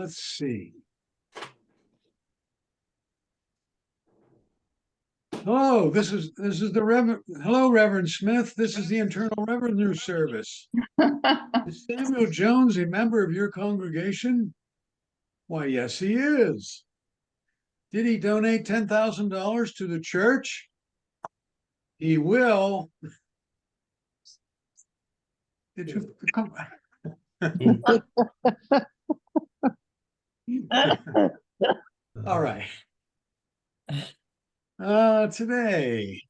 let's see. Oh, this is the Reverend. Hello, Reverend Smith. This is the Internal Revenue Service. Is Samuel Jones a member of your congregation? Why, yes, he is. Did he donate $10,000 to the church? He will. Did you come? All right. Today.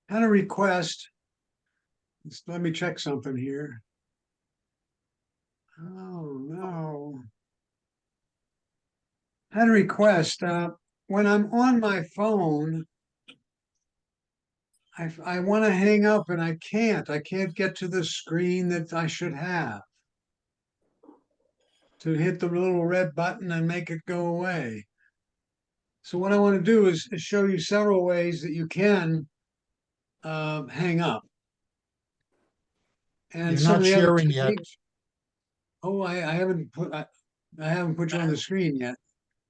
Had a request. Let me check something here. Oh, no. Had a request. When I'm on my phone, I want to hang up and I can't. I can't get to the screen that I should have to hit the little red button and make it go away. So what I want to do is show you several ways that you can hang up. And You're some not of the other sharing yet. techniques. Oh, I haven't put you on the screen yet,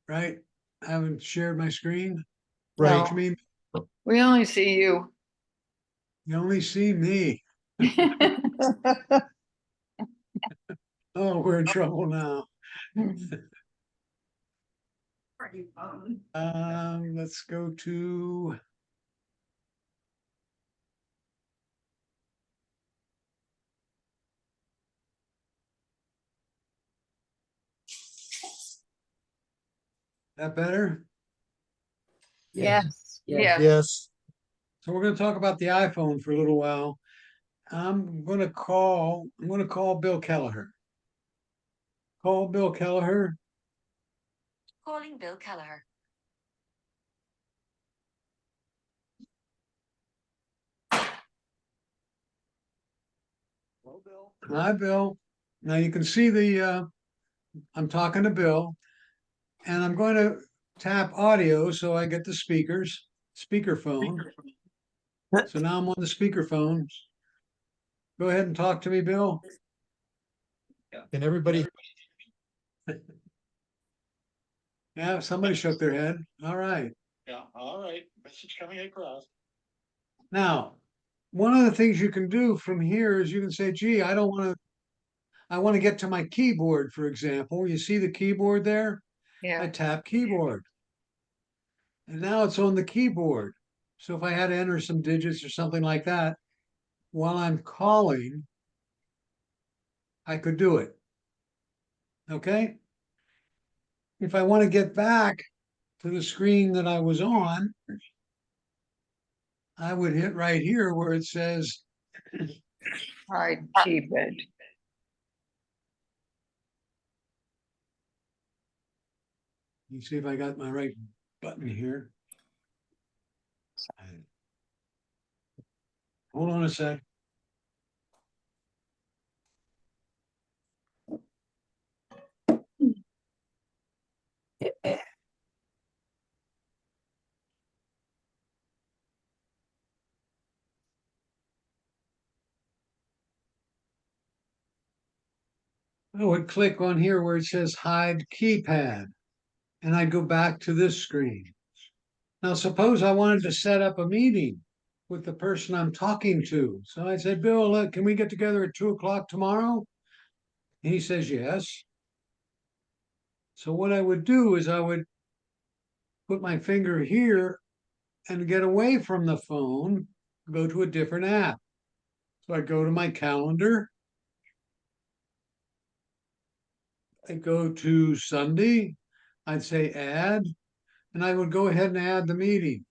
right? I haven't shared my screen. Right. What you mean? We only see you. You only see me. Oh, we're in trouble now. Let's go to. That better? Yes. Yes. Yes. So we're going to talk about the iPhone for a little while. I'm going to call Bill Kelleher. Call Bill Kelleher. Calling Bill Kelleher. Hello, Bill. Hi, Bill. Now you can see I'm talking to Bill, and I'm going to tap audio so I get the speakerphone. So now I'm on the speakerphone. Go ahead and talk to me, Bill. Can everybody? Yeah, somebody shook their head. All right. Yeah. All right. Message coming across. Now, one of the things you can do from here is you can say, gee, I want to get to my keyboard, for example. You see the keyboard there? I Yeah. tap keyboard. And now it's on the keyboard. So if I had to enter some digits or something like that, while I'm calling, I could do it. Okay? If I want to get back to the screen that I was on, I would hit right here where it says Hide keypad. you see if I got my right button here. Hold on a sec. I would click on here where it says hide keypad, and I'd go back to this screen. Now, suppose I wanted to set up a meeting with the person I'm talking to. So I said, Bill, look, can we get together at 2:00 tomorrow? And he says, yes. So what I would do is I would put my finger here and get away from the phone, go to a different app. So I go to my calendar. I go to Sunday. I'd say add, and I would go ahead and add the meeting.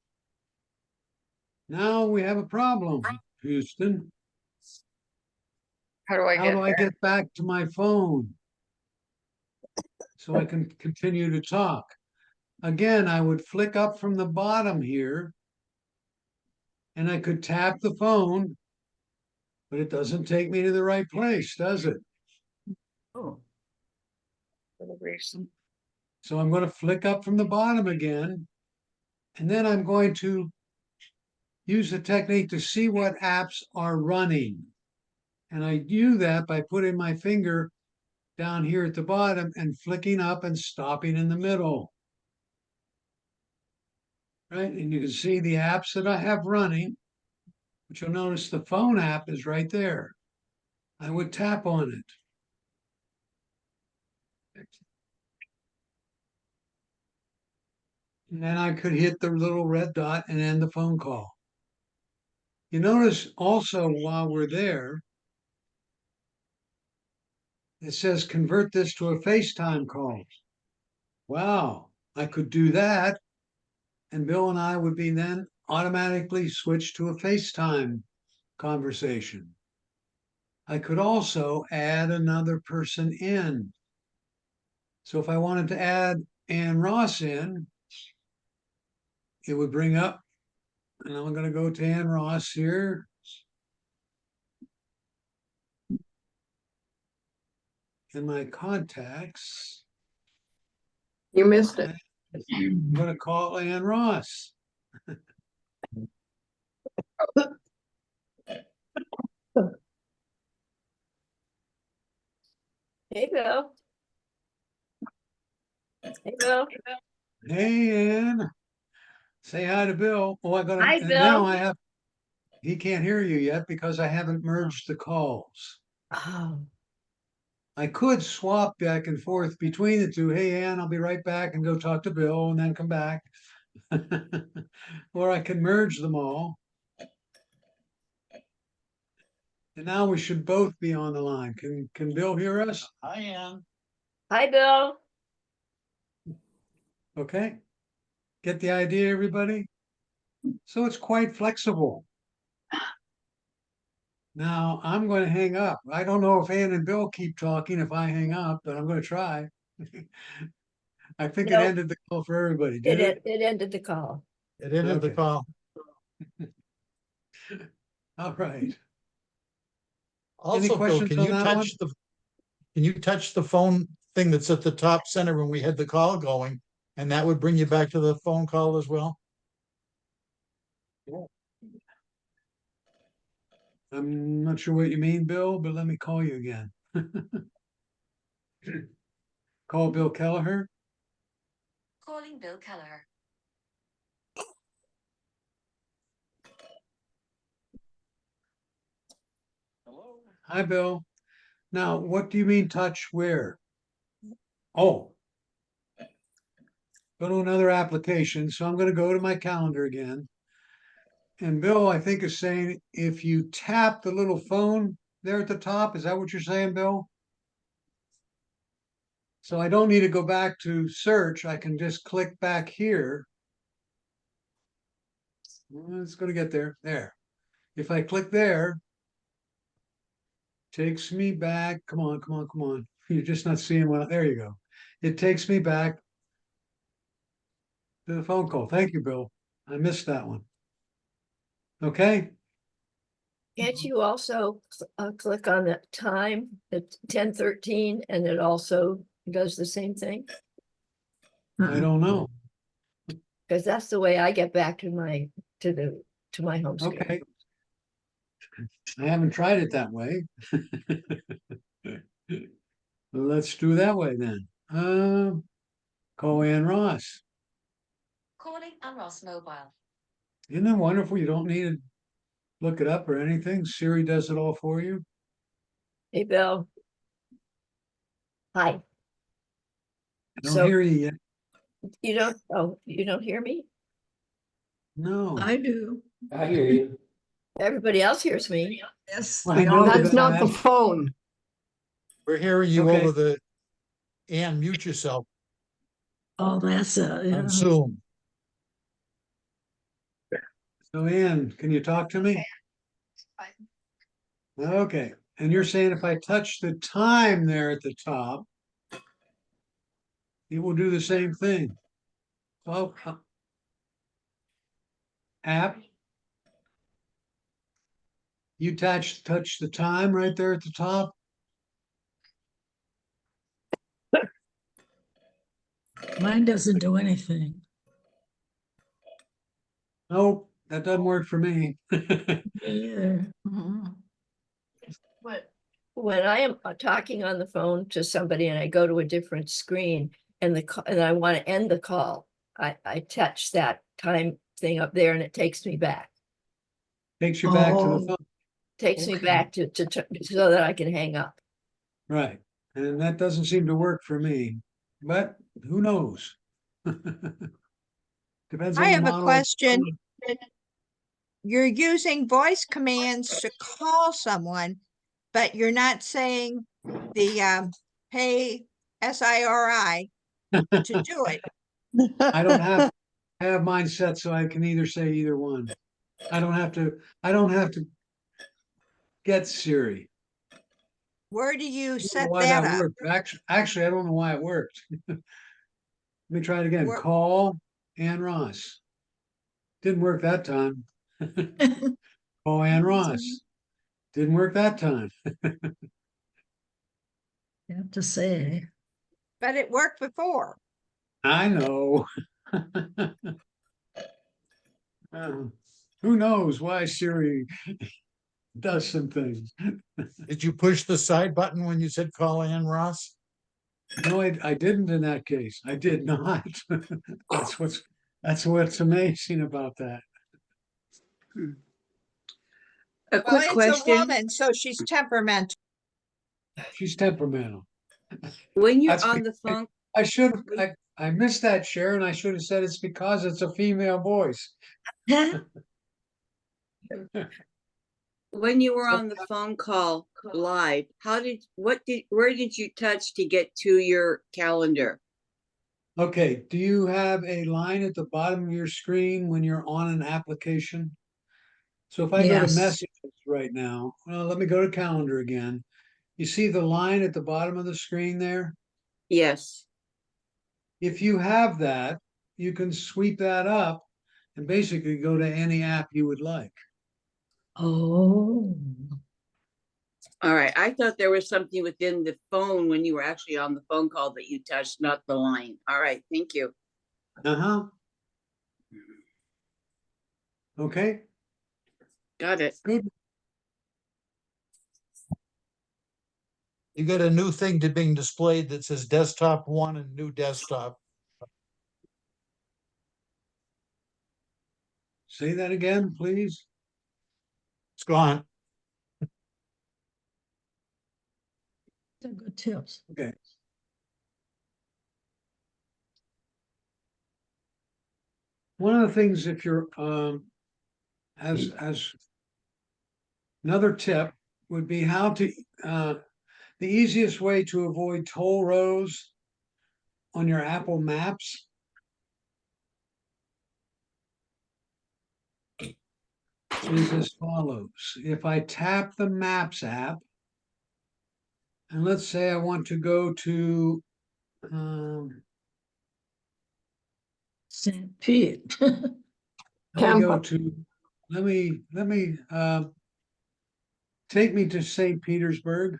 Now we have a problem, Houston. How do I How get do I there? get back to my phone so I can continue to talk? Again, I would flick up from the bottom here and I could tap the phone, but it doesn't take me to the right place, does it? Oh. For the reason. So I'm going to flick up from the bottom again, and then I'm going to use the technique to see what apps are running. And I do that by putting my finger down here at the bottom and flicking up and stopping in the middle. Right, and you can see the apps that I have running, but you'll notice the phone app is right there. I would tap on it. And then I could hit the little red dot and end the phone call. You notice also while we're there, it says convert this to a FaceTime call. Wow, I could do that. And Bill and I would be then automatically switched to a FaceTime conversation. I could also add another person in. So if I wanted to add Ann Ross in, it would bring up, and I'm going to go to Ann Ross here. In my contacts, You missed it. I'm going to call Ann Ross. Hey, Bill. Hey, Bill. Hey, Ann, say hi to Bill. Oh, I got Hi, to, now Bill. I have, he can't hear you yet because I haven't merged the calls. Oh, I could swap back and forth between the two. Hey, Ann, I'll be right back and go talk to Bill and then come back. Or I can merge them all. And now we should both be on the line. Can Bill hear us? I am. hi, Bill. Okay. Get the idea, everybody? So it's quite flexible. Now I'm going to hang up. I don't know if Ann and Bill keep talking if I hang up, but I'm going to try. I think it No. ended the call for everybody, did it? It ended the call. It ended the Okay. call. All right. Also, Bill, questions can on you that one? touch the phone thing that's at the top center when we had the call going? And that would bring you back to the phone call as well? I'm not sure what you mean, Bill, but let me call you again. Call Bill Kelleher. Calling Bill Kelleher. Hello? Hi, Bill. Now, what do you mean touch where? Oh. Go to another application. So I'm going to go to my calendar again. And Bill, I think is saying if you tap the little phone there at the top, is that what you're saying, Bill? So I don't need to go back to search. I can just click back here. It's going to get there. There. If I click there, takes me back. Come on, come on, come on. You're just not seeing what. There you go. It takes me back to the phone call. Thank you, Bill. I missed that one. Okay. Can't you also click on the time at 10:13 and it also does the same thing? I don't know. Because that's the way I get back to my home screen. Okay. I haven't tried it that way. Let's do that way then. Call Ann Ross. Calling Ann Ross mobile. Isn't that wonderful? You don't need to look it up or anything. Siri does it all for you. Hey, Bill. Hi. I don't So hear you yet. you don't hear me? No. do. I hear you. Everybody else hears me. Yes. I know That's not the that. phone. We're hearing you Okay. over the, and mute yourself Oh, that's on Zoom. So Ann, can you talk to me? Okay. And you're saying if I touch the time there at the top, it will do the same thing. Well, app. You touch the time right there at the top. Mine doesn't do anything. Nope, that doesn't work for me. Me either. What? when I am talking on the phone to somebody and I go to a different screen and and I want to end the call, I touch that time thing up there and it takes me back. Takes you back to the Oh. phone, Takes me Okay. back so that I can hang up. right? And that doesn't seem to work for me, but who knows? Depends on I the have a model. question. You're using voice commands to call someone, but you're not saying the hey SIRI to do it. I have mine set so I can either say either one. I don't have to get Siri. Where do you I don't know set why that that up? worked. Actually, I don't know why it worked. Let me try it again. Where- Call Ann Ross. Didn't work that time. Call Ann Ross. Didn't work that time. You have to say, But it worked before. I know. Uh, who knows why Siri does some things? Did you push the side button when you said call Ann Ross? No, I didn't in that case. I did not. That's what's amazing about that. A Well, quick it's a question. woman, so she's temperamental. She's temperamental. When you're That's on the phone, I missed that, Sharon. I should have said it's because it's a female voice. when you were So- on the phone call live, where did you touch to get to your calendar? Okay, do you have a line at the bottom of your screen when you're on an application? So if I go to Yes. messages right now, well, let me go to calendar again. You see the line at the bottom of the screen there? Yes. If you have that, you can sweep that up and basically go to any app you would like. oh, All right. I thought there was something within the phone when you were actually on the phone call that you touched, not the line. All right. Thank you. Uh-huh. Okay, Got it. good. You got a new thing to being displayed that says desktop 1 and new desktop. Say that again, please. It's gone. they're good tips. Okay. One of the things if you're as another tip would be how to the easiest way to avoid toll roads on your Apple Maps is as follows. If I tap the Maps app, and let's say I want to go to St. Pete. let me go Tampa. to let me take me to St. Petersburg.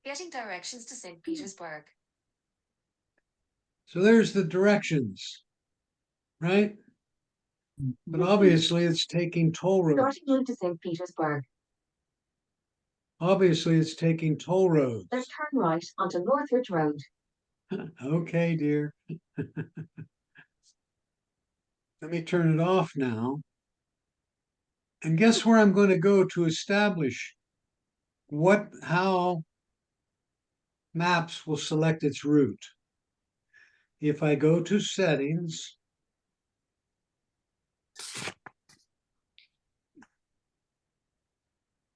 Getting directions to St. Petersburg. So there's the directions, right? But obviously it's taking toll roads. Starting route to St. Petersburg. Obviously it's taking toll roads. Then turn right onto Northridge Road. Okay, dear. Let me turn it off now. And guess where I'm going to go to establish how Maps will select its route. If I go to settings,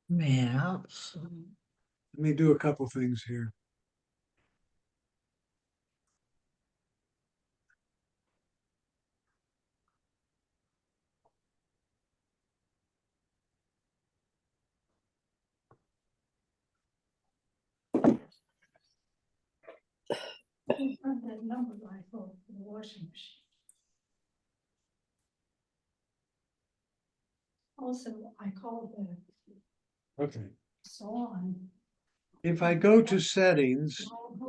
Maps. let me do a couple things here. That number I thought for the washing machine. Also, I called the Okay. salon. If I go to settings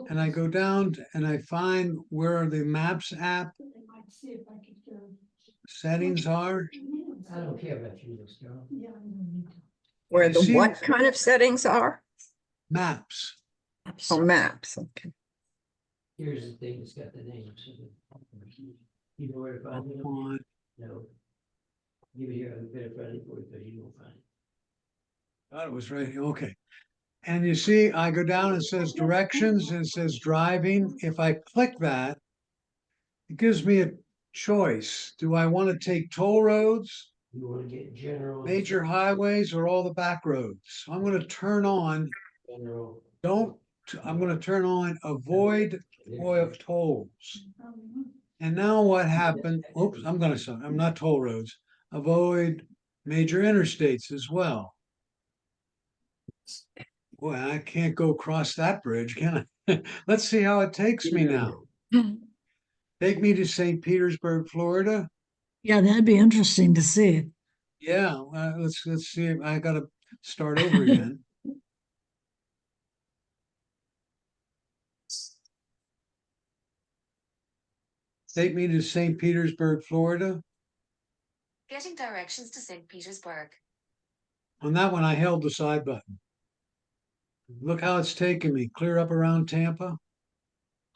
and I go down and I find where the Maps app settings are, I don't care about you, this girl. Yeah, I don't need to. Where You the see- what kind of settings are? Maps. Oh, maps, okay. Here's the thing, it's got the names. You know where to find it? On. No. Give it here, I'll better find it for you, but you won't find it. Thought it was right here. Okay. And you see, I go down and it says directions and it says driving. If I click that, it gives me a choice. Do I want to take toll roads, You wanna get general. major highways, or all the back roads? So I'm going to turn on, General. I'm going to turn on avoid oil tolls. And now what happened? Oops, I'm not toll roads. Avoid major interstates as well. Boy, I can't go across that bridge, can I? Let's see how it takes me now. Take me to St. Petersburg, Florida. Yeah, that'd be interesting to see. Yeah, let's see. I gotta start over again. Take me to St. Petersburg, Florida. Getting directions to St. Petersburg. On that one, I held the side button. Look how it's taking me, clear up around Tampa.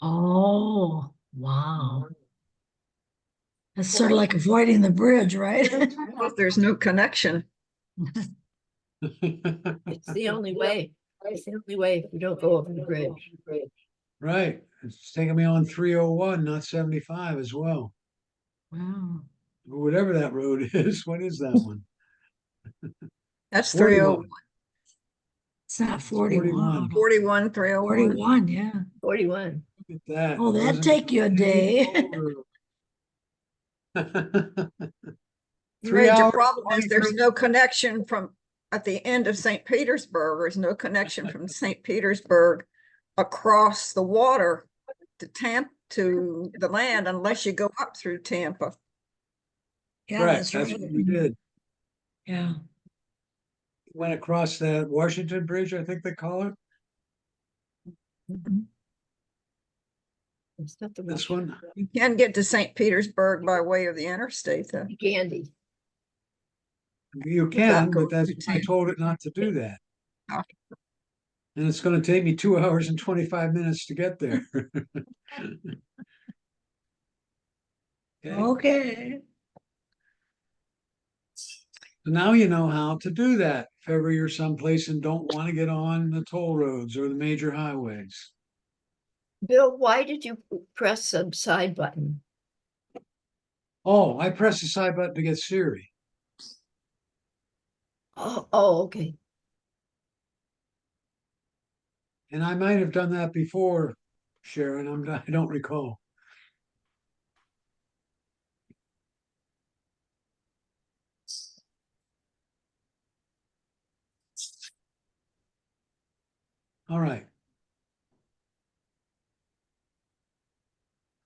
Oh, wow. That's sort of like avoiding the bridge, right? Well, there's no connection. It's the only way. It's the only way if we don't go over the bridge. Right, it's taking me on 301, not 75 as well. Wow. Or whatever that road is. What is that one? That's 41. 30, It's not 41. 41. 41, 301. 41, yeah. 41. Look at that. Oh, It that'd wasn't take you a day. over. The 3 major hours, problem is 23 there's no connection from, at the end of St. Petersburg, there's no connection from St. Petersburg across the water to the land unless you go up through Tampa. Yeah, Correct, that's that's right. what we did. Yeah. Went across that Washington Bridge, I think they call it, Mhm. It's not the this Russian. one. You can get to St. Petersburg by way of the interstate though. Gandy. You can, but that's, I told it not to do that. Oh. And it's gonna take me 2 hours and 25 minutes to get there. Okay, Okay. so now you know how to do that. If ever you're someplace and don't want to get on the toll roads or the major highways. Bill, why did you press the side button? Oh, I press the side button to get Siri. Oh, okay. And I might have done that before, Sharon, I don't recall. All right.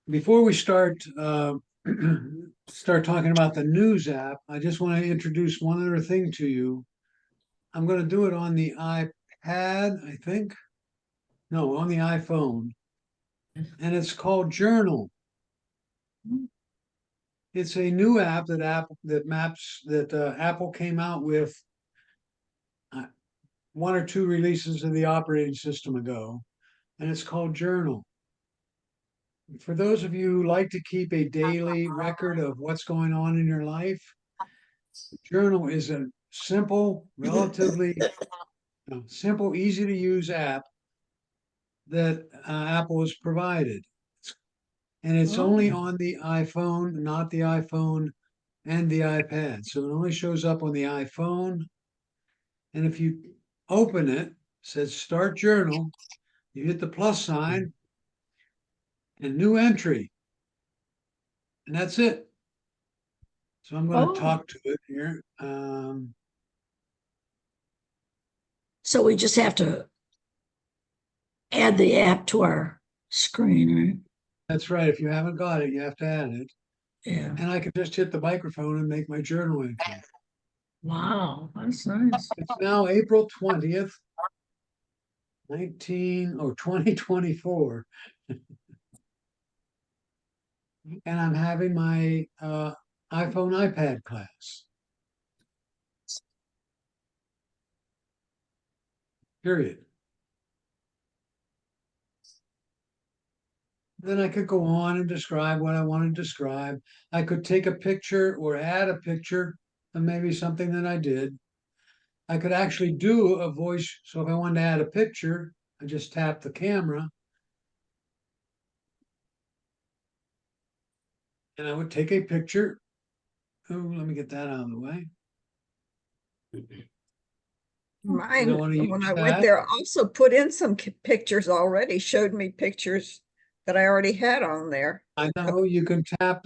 Before we start start talking about the news app, I just want to introduce one other thing to you. I'm going to do it on the iPad, I think. No, on the iPhone. And it's called Journal. It's a new app that Apple came out with 1 or 2 releases of the operating system ago, and it's called Journal. For those of you who like to keep a daily record of what's going on in your life, Journal is a simple, relatively simple, easy to use app that Apple has provided. And it's only on the iPhone, not the iPhone and the iPad. So it only shows up on the iPhone. And if you open it, it says Start Journal, you hit the plus sign and new entry. And that's it. So I'm going to talk to it here. So we just have to add the app to our screen, right? That's right. If you haven't got it, you have to add it. Yeah. And I can just hit the microphone and make my journal entry. Wow, that's nice. It's now April 20th, 2024. And I'm having my iPhone iPad class. period. Then I could go on and describe what I want to describe. I could take a picture or add a picture of maybe something that I did. I could actually do a voice. So if I wanted to add a picture, I just tap the camera and I would take a picture. Oh, let me get that out of the way. Mine, wanna when use I went that. there, also put in some pictures already, showed me pictures that I already had on there. I know you can tap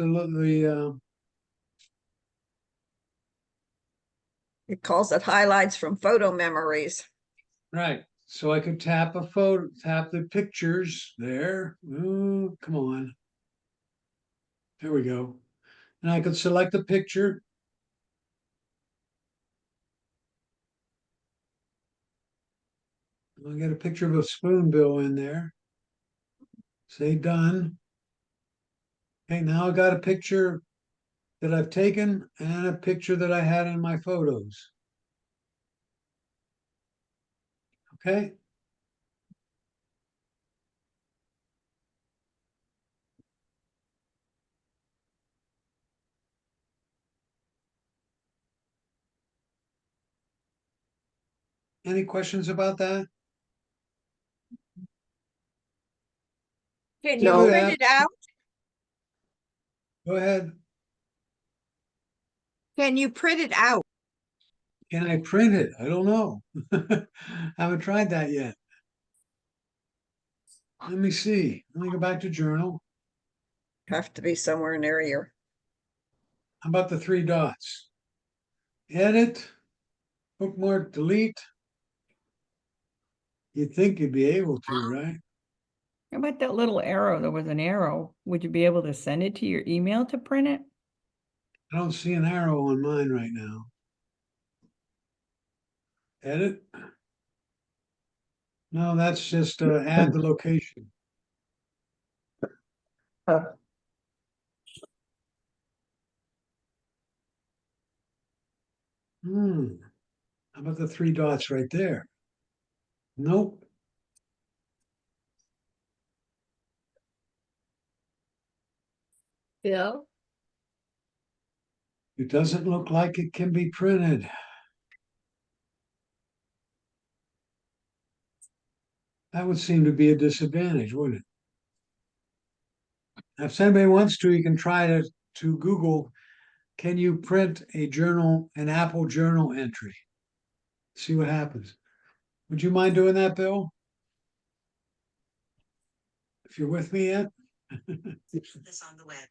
It calls it highlights from photo memories. right. So I could tap a photo, tap the pictures there. Ooh, come on. There we go. And I could select a picture. I'll get a picture of a spoonbill in there. Say done. Okay, now I got a picture that I've taken and a picture that I had in my photos. Okay. Any questions about that? Can See you what print hap- it out? Go ahead. Can you print it out? Can I print it? I don't know. I haven't tried that yet. Let me see. Let me go back to journal. Have to be somewhere near your. How about the three dots? Edit, bookmark, delete. You'd think you'd be able to, right? How about that little arrow? There was an arrow. Would you be able to send it to your email to print it? I don't see an arrow on mine right now. Edit. No, that's just add the location. Hmm. How about the three dots right there? Nope. Bill, It doesn't look like it can be printed. That would seem to be a disadvantage, wouldn't it? If somebody wants to, you can try to Google, can you print a journal, an Apple journal entry? See what happens. Would you mind doing that, Bill? If you're with me yet? This on the web.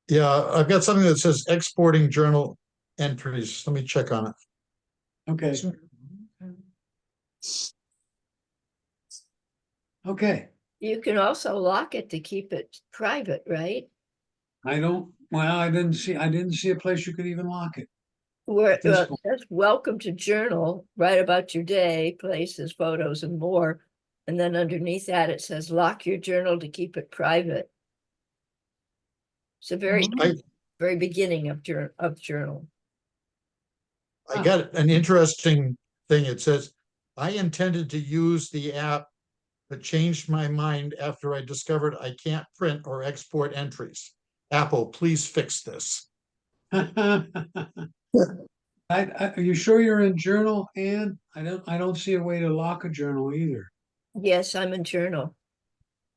Yeah, I've got something that says exporting journal entries. Let me check on it. Okay. Okay. you can also lock it to keep it private, right? I didn't see a place you could even lock it. Where At this it point. says welcome to journal, write about your day, places, photos, and more. And then underneath that, it says lock your journal to keep it private. It's a very, very beginning of journal. I got an interesting thing. It says, I intended to use the app, but changed my mind after I discovered I can't print or export entries. Apple, please fix this. Are you sure you're in journal, Ann? I don't see a way to lock a journal either. Yes, I'm in journal.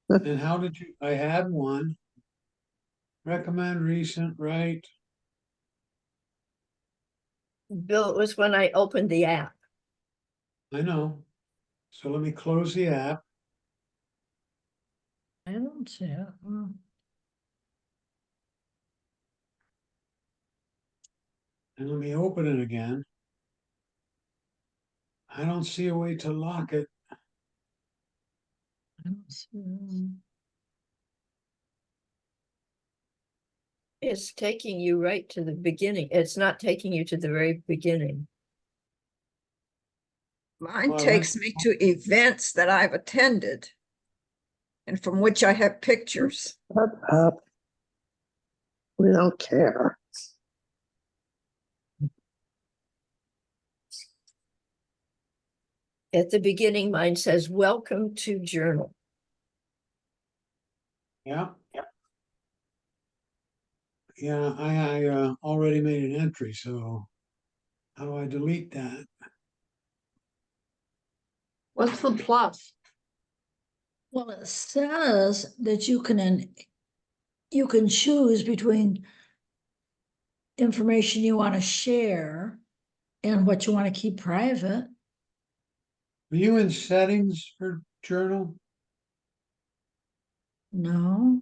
And how did you, I had one. Recommend recent, right? Bill, it was when I opened the app. I know. So let me close the app. I don't see it. And let me open it again. I don't see a way to lock it. I don't see. It's taking you right to the beginning. It's not taking you to the very beginning. Mine Well, I takes me to events that I've attended and from which I have pictures. Shut up. We don't care. At the beginning, mine says, welcome to journal. Yeah. Yeah, I already made an entry, so how do I delete that? What's the plus? Well, it says that you can choose between information you want to share and what you want to keep private. Are you in settings for journal? No,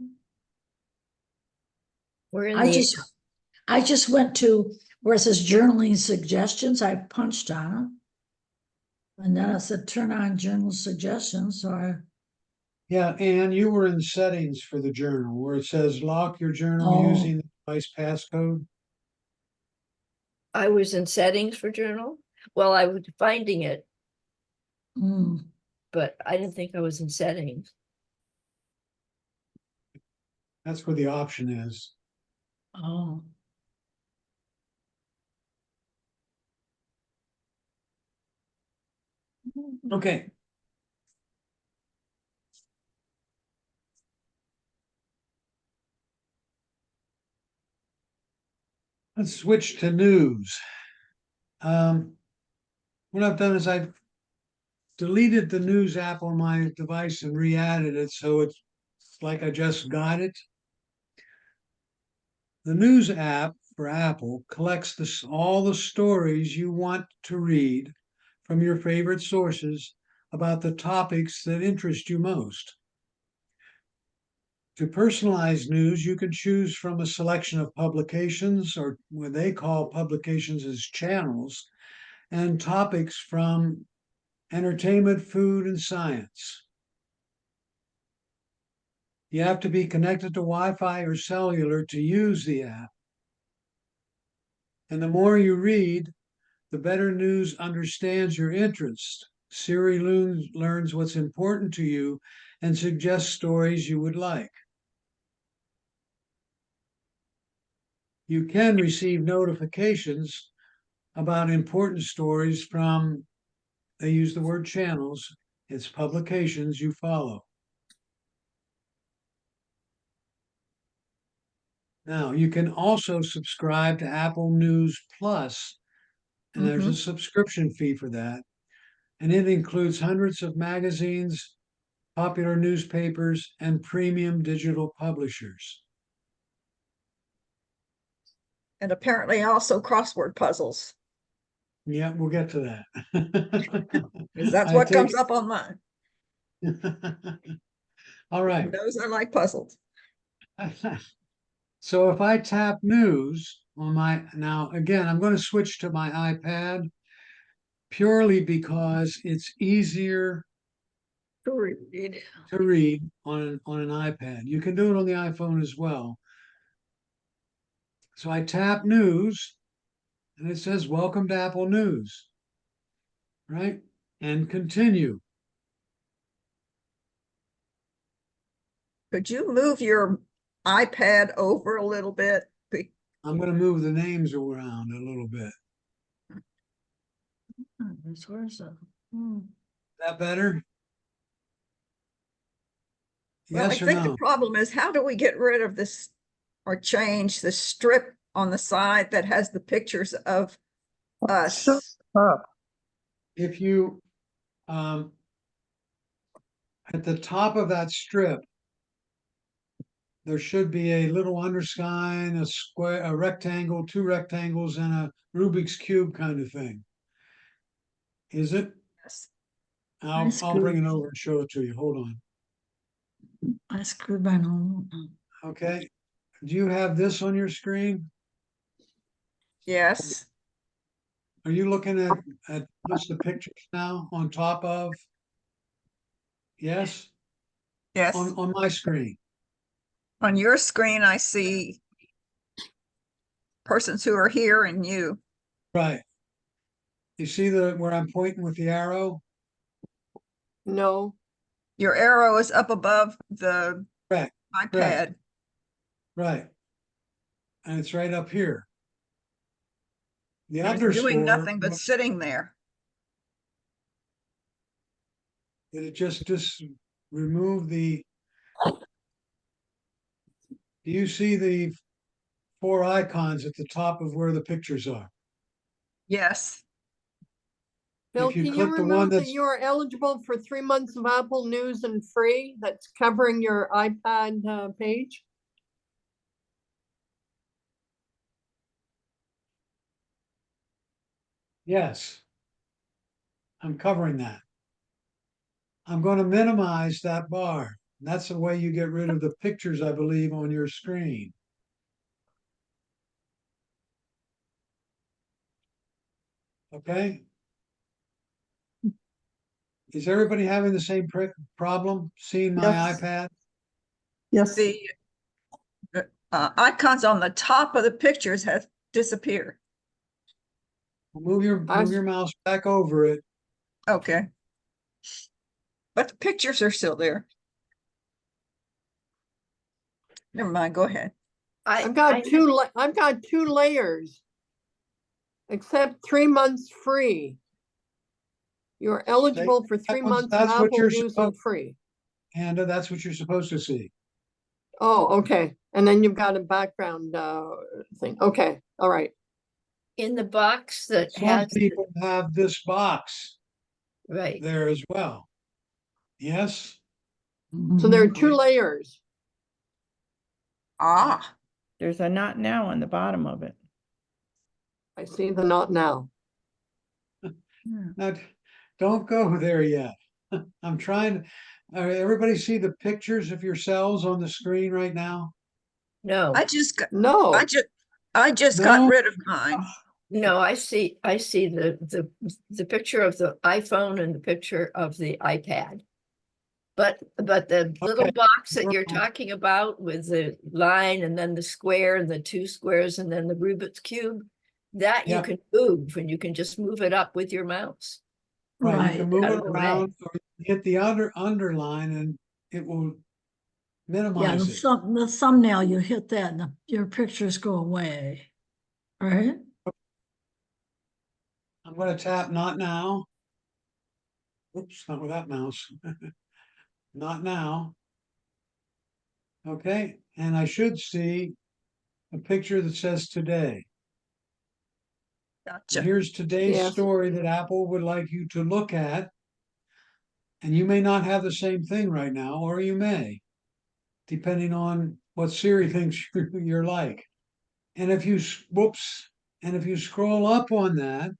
We're in I the, just went to where it says journaling suggestions. I punched on it. And then it said turn on journal suggestions, so Yeah, and you were in settings for the journal where it says lock your journal Oh. using the device passcode. I was in settings for journal. Well, I was finding it, but I didn't think I was in settings. That's where the option is. Oh. Okay. Let's switch to news. What I've done is I've deleted the news app on my device and re-added it so it's like I just got it. The news app for Apple collects all the stories you want to read from your favorite sources about the topics that interest you most. To personalize news, you can choose from a selection of publications, or what they call publications as channels, and topics from entertainment, food, and science. You have to be connected to Wi-Fi or cellular to use the app. And the more you read, the better news understands your interest. Siri learns what's important to you and suggests stories you would like. You can receive notifications about important stories from, they use the word channels, it's publications you follow. Now, you can also subscribe to Apple News Plus, and there's a subscription fee for that. And it includes hundreds of magazines, popular newspapers, and premium digital publishers. And apparently also crossword puzzles, Yeah, we'll get to that. because that's I what take- comes up on mine. All right. Those are like puzzles. So if I tap news on now again, I'm going to switch to my iPad purely because it's easier To read. to read on an iPad. You can do it on the iPhone as well. So I tap news and it says, welcome to Apple News, right? And continue. Could you move your iPad over a little bit? I'm going to move the names around a little bit. Where's the? Is that better? Well, I Yes or think the no? problem is, how do we get rid of this or change the strip on the side that has the pictures of us? If you, at the top of that strip, there should be a little underside, a square, a rectangle, two rectangles, and a Rubik's Cube kind of thing. Is it? Yes. I'll bring it over and show it to you. Hold on. I screwed mine on. Okay. Do you have this on your screen? Yes, Are you looking at just the pictures now on top of? Yes? yes. On my screen. On your screen, I see persons who are here and you. Right. You see where I'm pointing with the arrow? No. Your arrow is up above the Correct. iPad. Right. And it's right up here. The And it's doing nothing but sitting there. Did it just remove the? Do you see the 4 icons at the top of where the pictures are? Yes. Bill, If you can you click the one remove that that's, you are eligible for 3 months of Apple News and free? That's covering your iPad page. yes. I'm covering that. I'm going to minimize that bar. That's the way you get rid of the pictures, I believe, on your screen. Okay? Is everybody having the same problem seeing my Yes. iPad? Yes. The icons on the top of the pictures have disappeared. Move your mouse back over it. Okay. But the pictures are still there. Never mind, go ahead. I've got two layers. Accept 3 months free. You're eligible for 3 months of that's what Apple you're News and free. And that's what you're supposed to see. Oh, okay. And then you've got a background thing. Okay, all right. In the box that Some has, people have this box right, there as well. Yes? So there are Mhm. two layers. Ah, There's a not now on the bottom of it. I see the not now. Now, don't go there yet. I'm trying. Everybody see the pictures of yourselves on the screen right now? no, No. I just No? got rid of mine. no, I see the picture of the iPhone and the picture of the iPad. But the little Okay. box that you're Well- talking about with the line and then the square and the two squares and then the Rubik's Cube, that you Yeah. can move and you can just move it up with your mouse. Right, you Right. can move Out it of the way. around or hit the underline and it will Yeah, minimize it. the thumbnail, you hit that and your pictures go away. Right? I'm going to tap not now. Oops, not with that mouse. Not now. Okay, and I should see a picture that says today. And Gotcha. here's today's Yes. story that Apple would like you to look at. And you may not have the same thing right now, or you may, depending on what Siri thinks you're like. And if you, whoops, and if you scroll up on that,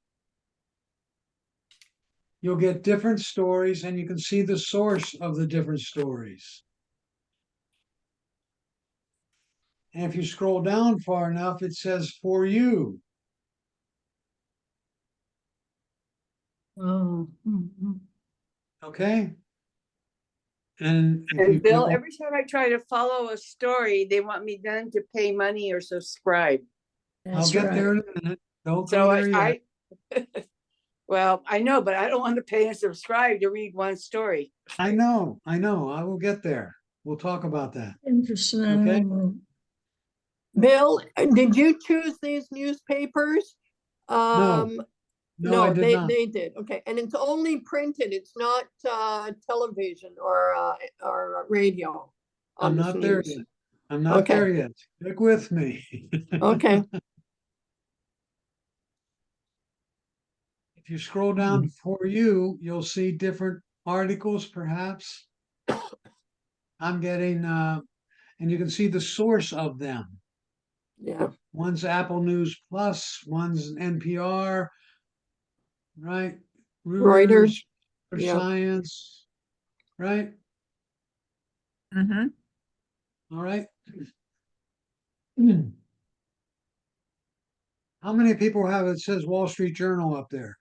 you'll get different stories and you can see the source of the different stories. And if you scroll down far enough, it says for you. Oh. Mhm. Okay? And if you And Bill, click on, every time I try to follow a story, they want me then to pay money or subscribe. I'll That's get there right. in a minute. Don't So go there yet. well, I know, but I don't want to pay and subscribe to read one story. I know. I will get there. We'll talk about that. Interesting. Okay. Bill, did you choose these newspapers? No, I did they not. they did. Okay, and it's only printed. It's not television or radio on I'm this not there news. yet. I'm not Okay. there yet. Stick with me. Okay. If you scroll down for you, you'll see different articles, perhaps. I'm getting, and you can see the source of them. Yeah. One's Apple News Plus, one's NPR, right? Reuters. for Yeah. Science, right? Mm-hmm. All right. How many people have it says Wall Street Journal up there?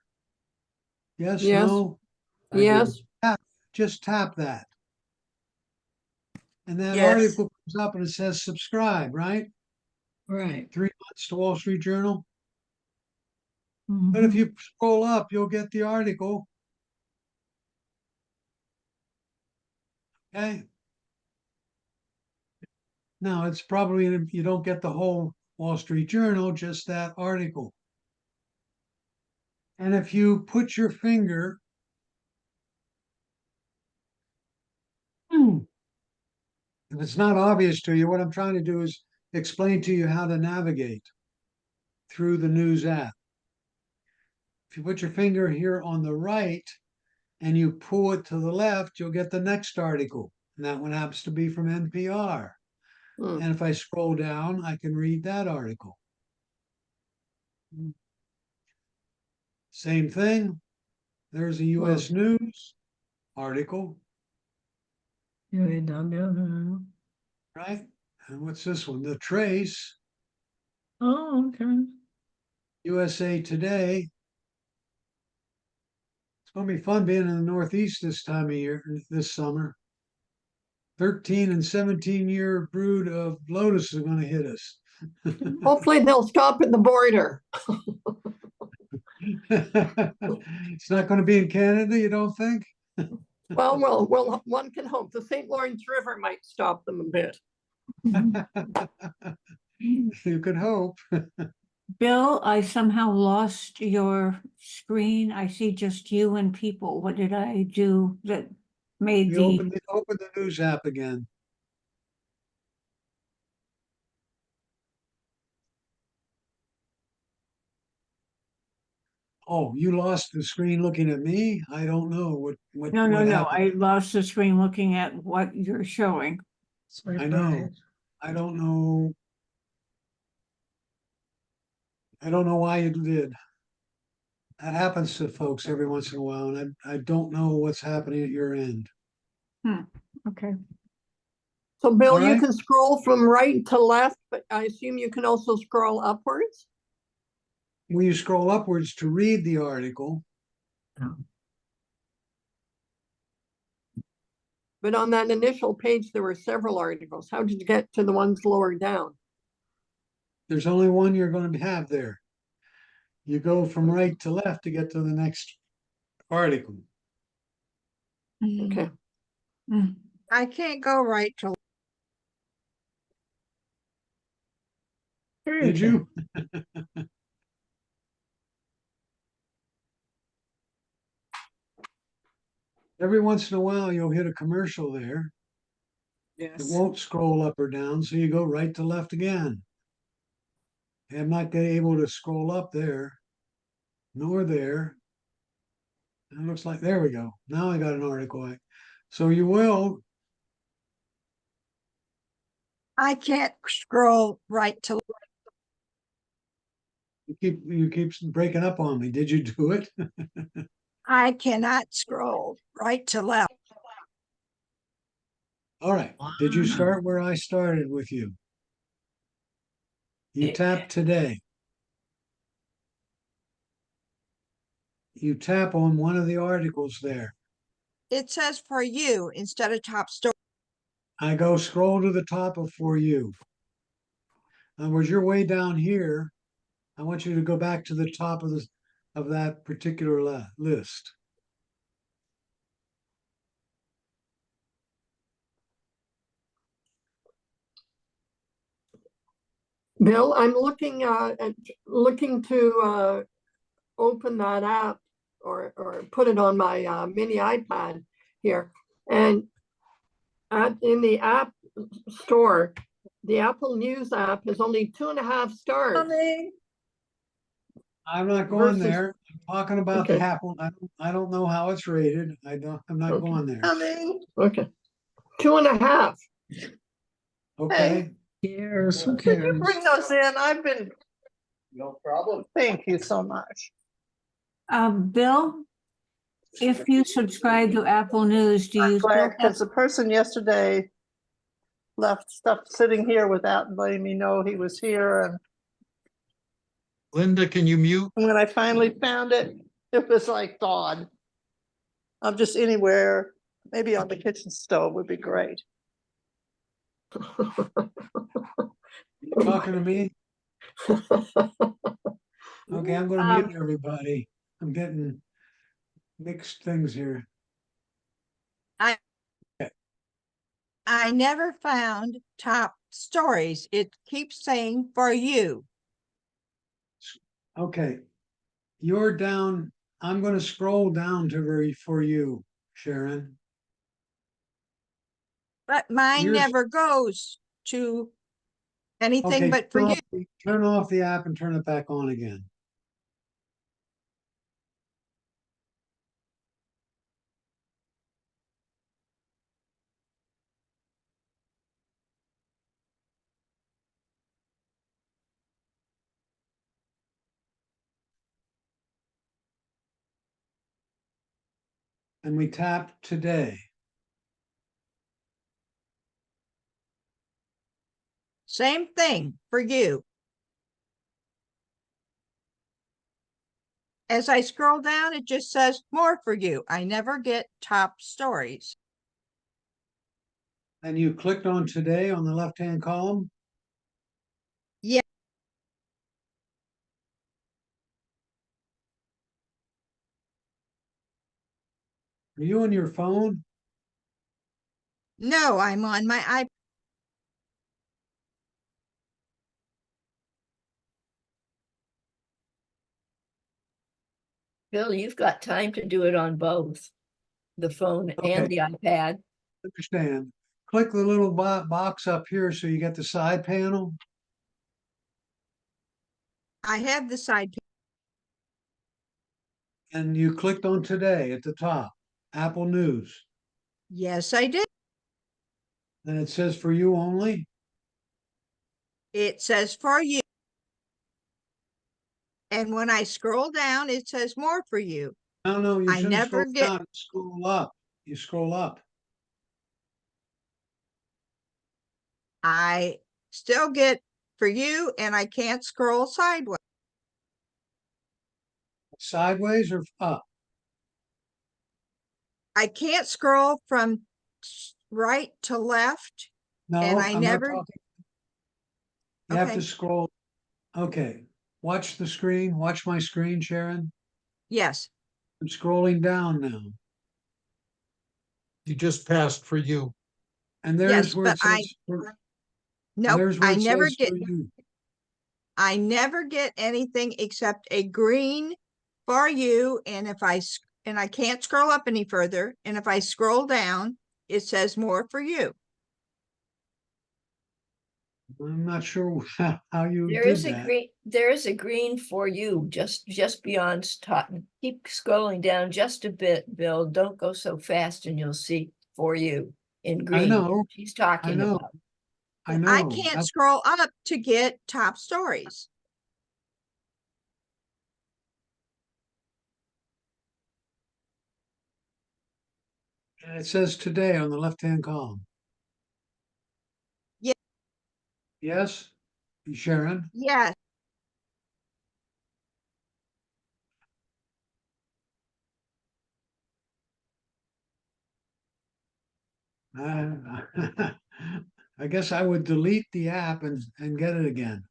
Yes, Yes. no? Yes. Just tap that. And that Yes. article comes up and it says subscribe, right? Right. 3 months to Wall Street Journal. But if Mhm. you scroll up, you'll get the article. Okay. Now it's probably, you don't get the whole Wall Street Journal, just that article. And if you put your finger If it's not obvious to you, what I'm trying to do is explain to you how to navigate through the news app. If you put your finger here on the right and you pull it to the left, you'll get the next article. And that one happens to be from NPR. Hmm. And if I scroll down, I can read that article. Same thing. There's a US News article, UAW. right? And what's this one? The Trace, Oh, okay. USA Today. It's going to be fun being in the Northeast this time of year, this summer. 13 and 17-year brood of lotus is going to hit us. Hopefully they'll stop at the border. It's not going to be in Canada, you don't think? Well, one can hope. The St. Lawrence River might stop them a bit. You could hope. Bill, I somehow lost your screen. I see just you and people. What did I do that made You open the news app again. Oh, you lost the screen looking at me? I don't know what No, what no, happened. I lost the screen looking at what you're showing. I know. I don't know. I don't know why you did. That happens to folks every once in a while, and I don't know what's happening at your end. Okay. So Bill, All you right. can scroll from right to left, but I assume you can also scroll upwards? When you scroll upwards to read the article, But on that initial page, there were several articles. How did you get to the ones lower down? there's only one you're going to have there. You go from right to left to get to the next article. Okay. I can't go right to. Did you? Every once in a while, you'll hit a commercial there. It Yes. won't scroll up or down, so you go right to left again. I'm not gonna able to scroll up there, nor there. It looks like, there we go. Now I got an article. So you will, I can't scroll right to. you keep breaking up on me. Did you do it? I cannot scroll right to left. All right. Did you start where I started with you? You tap today. You tap on one of the articles there. It says for you instead of top story. I go scroll to the top of For You. In other words, you're way down here. I want you to go back to the top of that particular list. Bill, I'm looking to open that app or put it on my mini iPad here. And in the app store, the Apple News app has only 2.5 stars. I'm not going Versus- there. I'm talking about the Okay. Apple. I don't know how it's rated. I'm not Okay. going there. Okay. 2.5. Okay. Cares, who Could you cares? bring those in? I've been. No problem. Thank you so much. Bill, if you subscribe to Apple News, do you still have, Because the person yesterday left stuff sitting here without letting me know he was here, and Linda, can you mute? when I finally found it, it was like God. I'm just anywhere, maybe on the kitchen stove would be great. You talking to me? Okay, I'm gonna mute everybody. I'm getting mixed things here. I never found top stories. It keeps saying for you. Okay. You're down. I'm gonna scroll down to For You, Sharon. But mine Yours- never goes to anything Okay, but for you. turn off the app and turn it back on again. And we tap today. Same thing for you. As I scroll down, it just says more for you. I never get top stories. And you clicked on today on the left-hand column. Yeah. Are you on your phone? No, I'm on my iPad. Bill, you've got time to do it on both, the phone Okay. and the iPad. Understand. Click the little box up here so you get the side panel. I have the side. And you clicked on today at the top, Apple News. Yes, I did. Then it says for you only. It says for you. And when I scroll down, it says more for you. No, you I shouldn't never scroll get, down. Scroll up. You scroll up. I still get for you and I can't scroll sideways. Sideways or up? I can't scroll from right to left. No, And I I'm never, not talking. You have to okay, scroll. Okay. Watch the screen. Watch my screen, Sharon. yes, I'm scrolling down now. You just passed for you. And yes, there's where but it says, and no, there's where I it never says get, for you. I never get anything except a green for you. And if and I can't scroll up any further. And if I scroll down, it says more for you. I'm not sure how you There did is a that. there is a green for you, just beyond top. Keep scrolling down just a bit, Bill. Don't go so fast and you'll see for you in green. know. She's I talking know. about. I I know. can't scroll up to get top stories. And it says today on the left-hand column. Yeah. Yes, Sharon? Yes. I guess I would delete the app and get it again.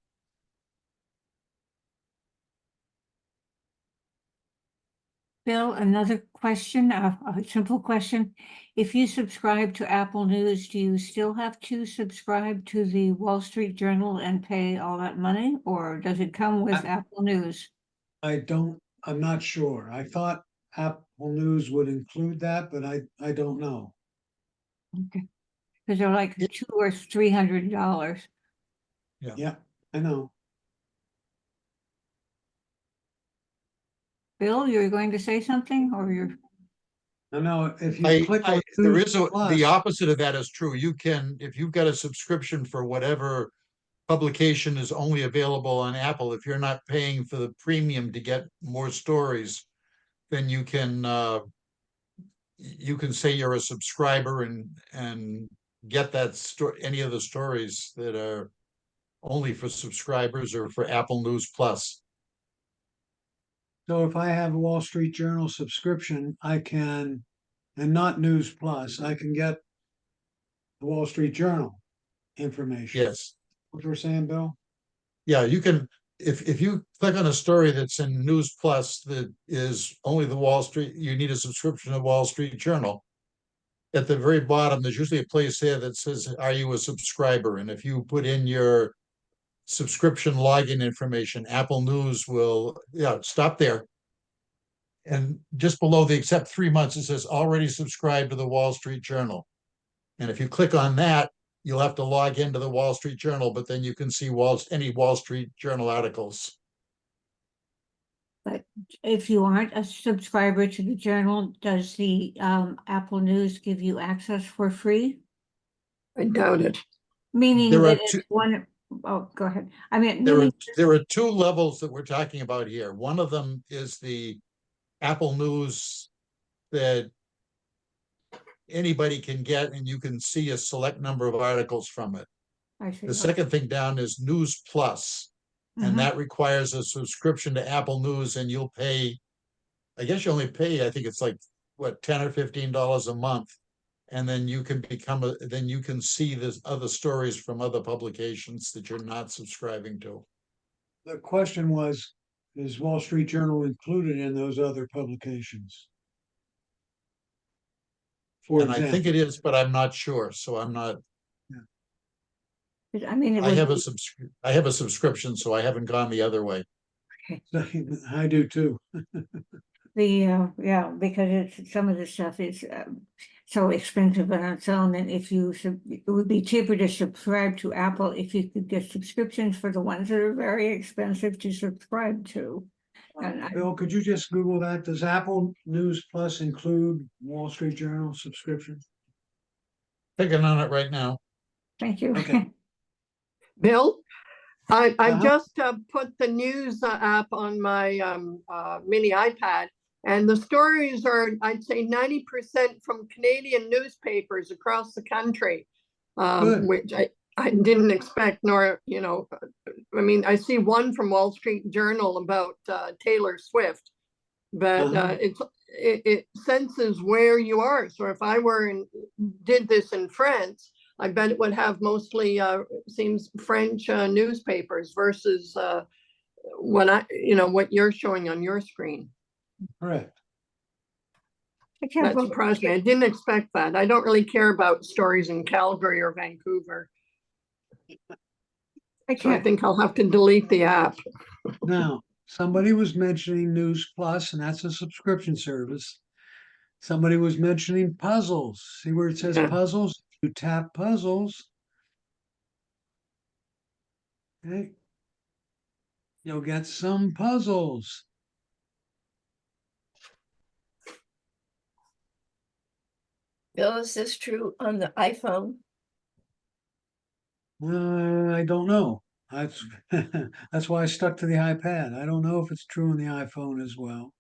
Bill, another question, a simple question. If you subscribe to Apple News, do you still have to subscribe to the Wall Street Journal and pay all that money? Or does it come with Apple News? I'm not sure. I thought Apple News would include that, but I don't know. Okay, because they're like $200 or $300. Yeah, I know. Bill, you're going to say something or you're? I know if you click on There News is the Plus, opposite of that is true. You can, if you've got a subscription for whatever publication is only available on Apple, if you're not paying for the premium to get more stories, then you can say you're a subscriber and get that story, any of the stories that are only for subscribers or for Apple News Plus. so if I have a Wall Street Journal subscription, I can, and not News Plus, I can get the Wall Street Journal information. Yes. What you're saying, Bill? Yeah, you can, if you click on a story that's in News Plus that is only the Wall Street, you need a subscription to Wall Street Journal. At the very bottom, there's usually a place there that says, are you a subscriber? And if you put in your subscription login information, Apple News will, stop there. And just below the except 3 months, it says already subscribed to the Wall Street Journal. And if you click on that, you'll have to log into the Wall Street Journal, but then you can see any Wall Street Journal articles. But if you aren't a subscriber to the journal, does the Apple News give you access for free? I doubt it. Meaning There are that two- it's one, oh, go ahead. I mean, There are, meaning, there are two levels that we're talking about here. One of them is the Apple News that anybody can get, and you can see a select number of articles from it. I see. The second thing down is News Plus, and Mhm. that requires a subscription to Apple News, and you'll pay, I guess you only pay, I think it's like, what, $10 or $15 a month. And then you can then you can see this other stories from other publications that you're not subscribing to. The question was, is Wall Street Journal included in those other publications? For And I think example, it is, but I'm not sure, so I'm not, I mean, it I have was, I have a subscription, so I haven't gone the other way. I do too. yeah, because it's, some of the stuff is so expensive on its own, and if you, it would be cheaper to subscribe to Apple if you could get subscriptions for the ones that are very expensive to subscribe to. And Bill, could you just Google that? Does Apple News Plus include Wall Street Journal subscription? Picking on it right now. thank you. Okay. Bill, I Uh-huh. just put the news app on my mini iPad, and the stories are, I'd say 90% from Canadian newspapers across the country, Good. which I didn't expect, nor, I mean, I see one from Wall Street Journal about Taylor Swift, but Uh-huh. it senses where you are. So if I did this in France, I bet it would have mostly seems French newspapers versus what you're showing on your screen. Correct. That surprised me. I didn't expect that. I don't really care about stories in Calgary or Vancouver. So I think I'll have to delete the app. Now, somebody was mentioning News Plus, and that's a subscription service. Somebody was mentioning puzzles. See where it says Yeah. puzzles? You tap puzzles. Okay. You'll get some puzzles. Bill, is this true on the iPhone? I don't know. That's that's why I stuck to the iPad. I don't know if it's true on the iPhone as well.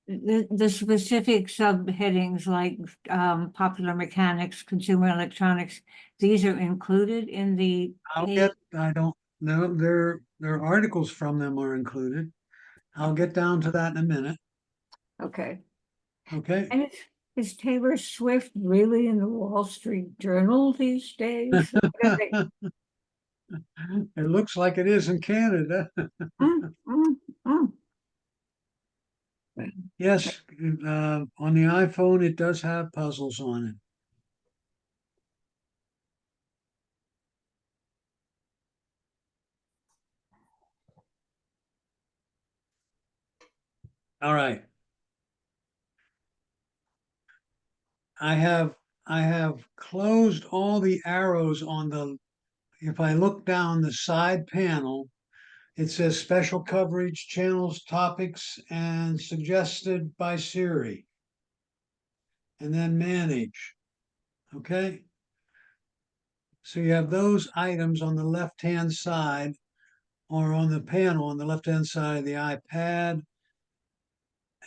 The specific subheadings like popular mechanics, consumer electronics, these are included in the page? I don't know. Their articles from them are included. I'll get down to that in a minute. Okay. Okay. And is Taylor Swift really in the Wall Street Journal these days? It looks like it is in Canada. Yes, on the iPhone, it does have puzzles on it. All right. I have closed all the arrows on if I look down the side panel, it says special coverage, channels, topics, and suggested by Siri. And then manage. Okay. So you have those items on the left-hand side or on the panel on the left-hand side of the iPad.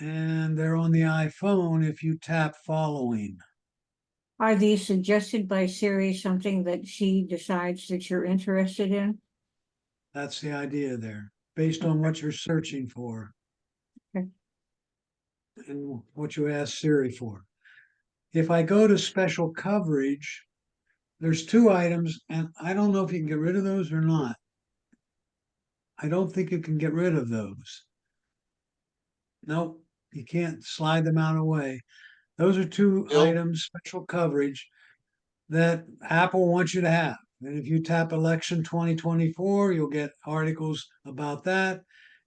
And they're on the iPhone if you tap following. Are these suggested by Siri something that she decides that you're interested in? That's the idea there, based on what you're searching for. Okay. And what you ask Siri for. If I go to special coverage, there's two items, and I don't know if you can get rid of those or not. I don't think you can get rid of those. Nope, you can't slide them out of the way. Those are two items, special coverage, that Apple wants you to have. And if you tap election 2024, you'll get articles about that.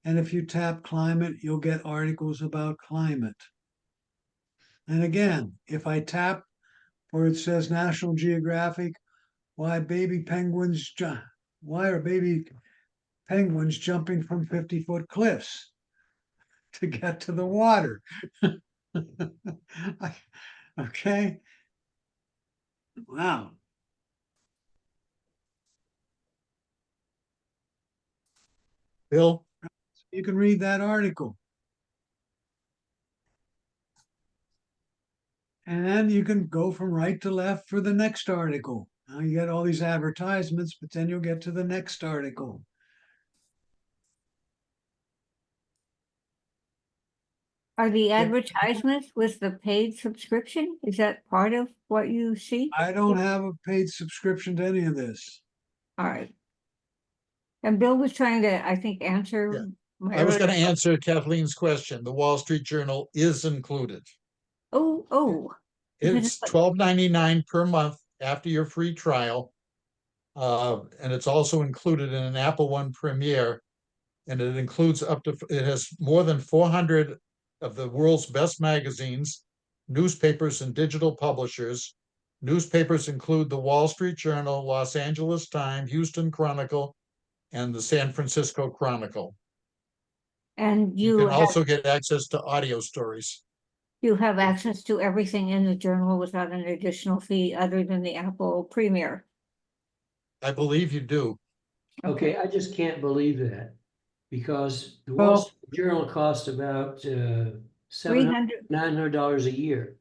And if you tap climate, you'll get articles about climate. And again, if I tap where it says National Geographic, why why are baby penguins jumping from 50-foot cliffs to get to the water? Okay. Wow. Bill, You can read that article. And you can go from right to left for the next article. Now you get all these advertisements, but then you'll get to the next article. Are the Yep. advertisements with the paid subscription? Is that part of what you see? I don't have a paid subscription to any of this. All right. And Bill was trying to, I think, answer my I was earlier. going to answer Kathleen's question. The Wall Street Journal is included. Oh. It's $12.99 per month after your free trial. And it's also included in an Apple One Premiere. And it includes it has more than 400 of the world's best magazines, newspapers, and digital publishers. Newspapers include the Wall Street Journal, Los Angeles Times, Houston Chronicle, and the San Francisco Chronicle. And You can also get access to audio stories. you have access to everything in the journal without an additional fee other than the Apple Premiere. I believe you do. Okay, I just can't believe that. Because the Well- Wall Street Journal costs about $700, $900 a year.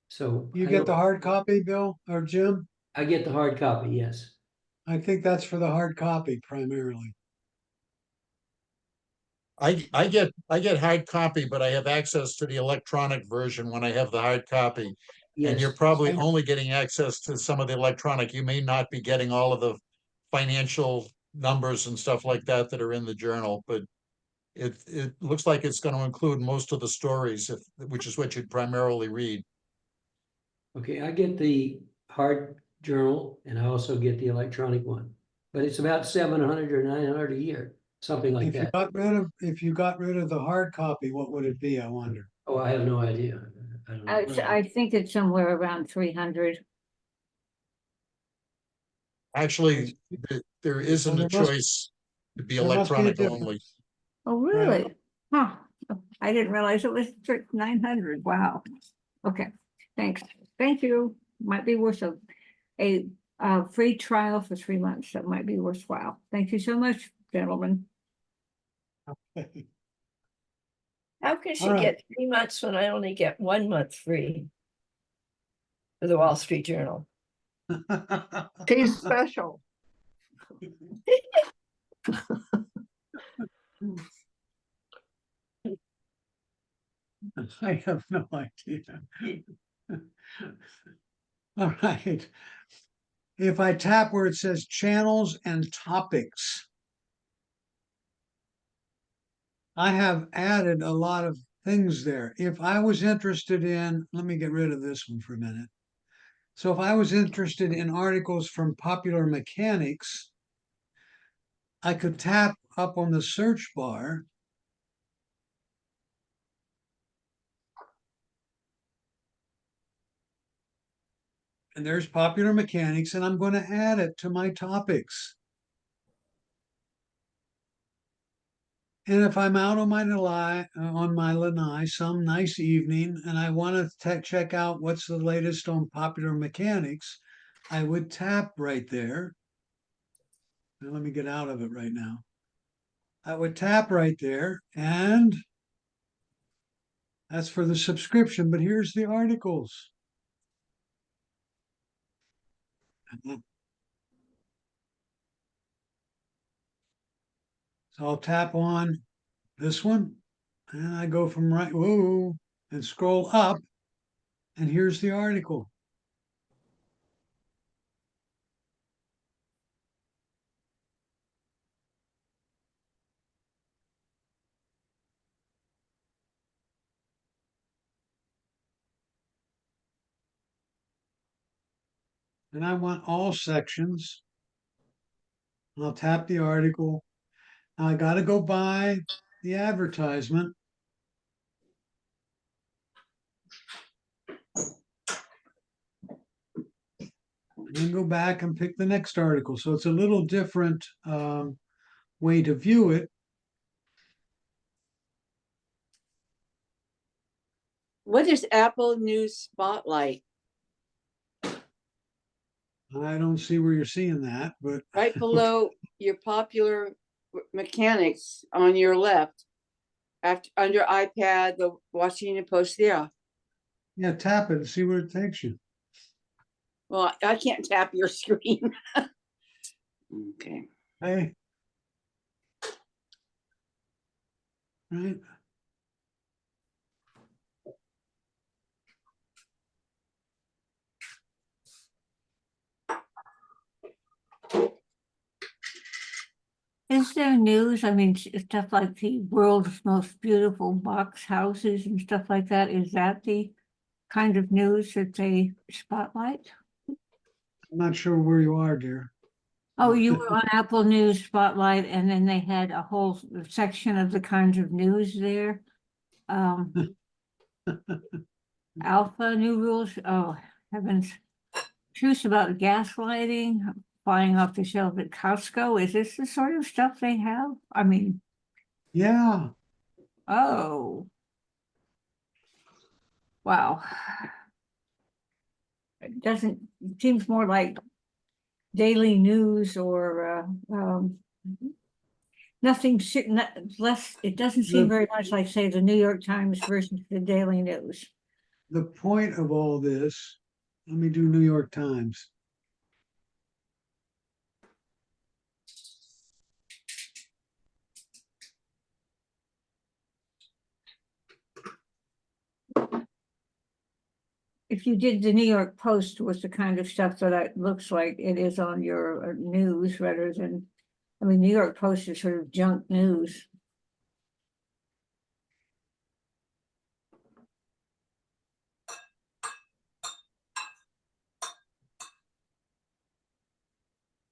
So You I get the don't- hard copy, Bill or Jim? I get the hard copy, yes. I think that's for the hard copy primarily. I get hard copy, but I have access to the electronic version when I have the hard copy. And Yes. you're probably only getting access to some of the electronic. You may not be getting all of the financial numbers and stuff like that that are in the journal, but it looks like it's going to include most of the stories, which is what you'd primarily read. Okay, I get the hard journal and I also get the electronic one. But it's about 700 or 900 a year, something like If you that. got rid of the hard copy, what would it be? I wonder. Oh, I have no idea. I don't know. I think it's somewhere around 300. Actually, there isn't Well, a there must- choice to be there must be a electronic difference. only. Oh, really? Huh. I didn't realize it was 900. Wow. Okay, thanks. Thank you. Might be worth a free trial for 3 months. That might be worthwhile. Thank you so much, gentlemen. How can she All right. get 3 months when I only get 1 month free? For the Wall Street Journal. She's special. I have no idea. All right. If I tap where it says channels and topics, I have added a lot of things there. If I was interested in, let me get rid of this one for a minute. So if I was interested in articles from Popular Mechanics, I could tap up on the search bar. And there's Popular Mechanics, and I'm going to add it to my topics. And if I'm out on my lanai some nice evening, and I want to check out what's the latest on Popular Mechanics, I would tap right there. Now, let me get out of it right now. I would tap right there, and that's for the subscription, but here's the articles. So I'll tap on this one, and I go from right, whoa, and scroll up, and here's the article. And I want all sections. I'll tap the article. Now I got to go by the advertisement. then go back and pick the next article. So it's a little different way to view it. What is Apple News Spotlight? I don't see where you're seeing that, but Right below your popular mechanics on your left. After under iPad, the Washington Post, yeah. yeah, tap it and see where it takes you. Well, I can't tap your screen. Okay. Hey. Right. Is there news? I mean, stuff like the world's most beautiful box houses and stuff like that. Is that the kind of news that they spotlight? I'm not sure where you are, dear. Oh, you were on Apple News Spotlight, and then they had a whole section of the kinds of news there. Alpha new rules. Oh, heavens. Truth about gaslighting, flying off the shelf at Costco. Is this the sort of stuff they have? I mean, Yeah. oh. Wow. It doesn't, it seems more like daily news or nothing less, it doesn't seem very much like, say, the New York Times versus the Daily News. The point of all this, let me do New York Times. If you did the New York Post was the kind of stuff that it looks like it is on your news rather than, I mean, New York Post is sort of junk news.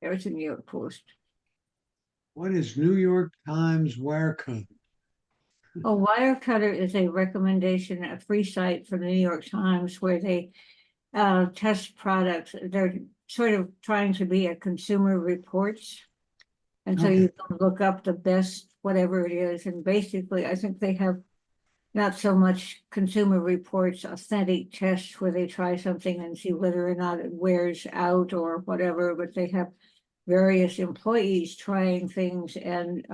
There's a New York Post. What is New York Times Wirecut? A Wirecutter is a recommendation, a free site from the New York Times where they test products. They're sort of trying to be a Consumer Reports. And so you can look up the best, whatever it is. And basically, I think they have not so much Consumer Reports, authentic tests where they try something and see whether or not it wears out or whatever, but they have various employees trying things and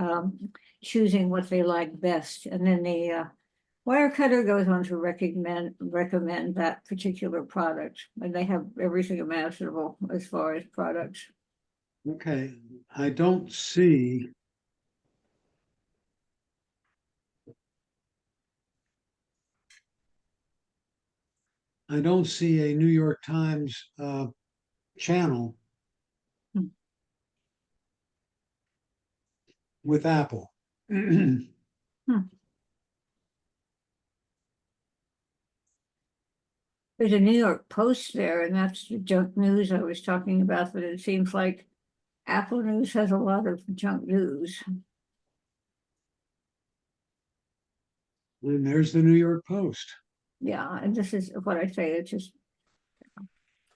choosing what they like best. And then the Wirecutter goes on to recommend that particular product. And they have everything imaginable as far as products. Okay, I don't see. I don't see a New York Times channel with Apple. There's a New York Post there, and that's the junk news I was talking about, but it seems like Apple News has a lot of junk news. And there's the New York Post. Yeah, and this is what I say, it's just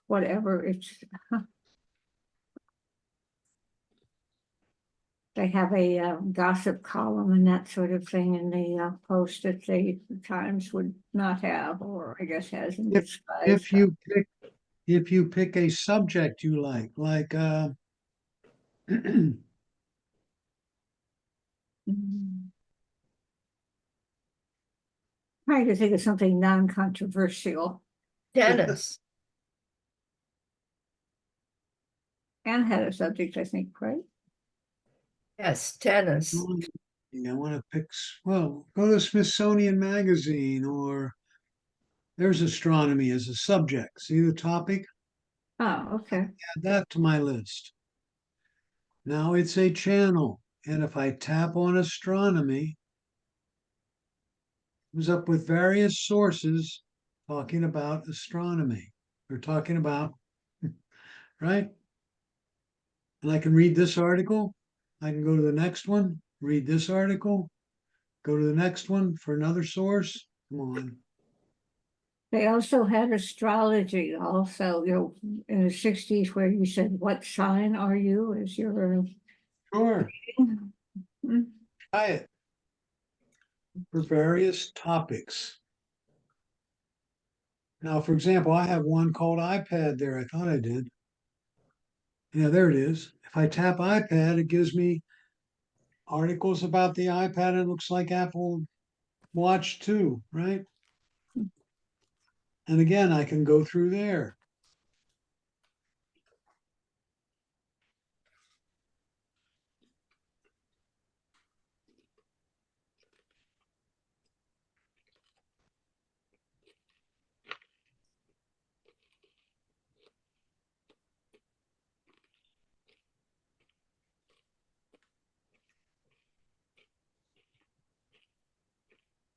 whatever, it's they have a gossip column and that sort of thing in the Post that the Times would not have, or I guess has in disguise. If you pick a subject you like Trying to think of something non-controversial. Tennis. Anne had a subject, I think, right? Yes, tennis. I want to pick, well, go to Smithsonian Magazine, or there's astronomy as a subject. See the topic? Oh, okay. Add that to my list. Now it's a channel, and if I tap on astronomy, it comes up with various sources talking about astronomy. They're talking about, right? And I can read this article. I can go to the next one, read this article, go to the next one for another source. Come on. They also had astrology also, in the sixties where you said, what sign are you as your. Sure, Hmm. try it. For various topics. Now, for example, I have one called iPad there. I thought I did. Yeah, there it is. If I tap iPad, it gives me articles about the iPad. It looks like Apple Watch 2, right? And again, I can go through there.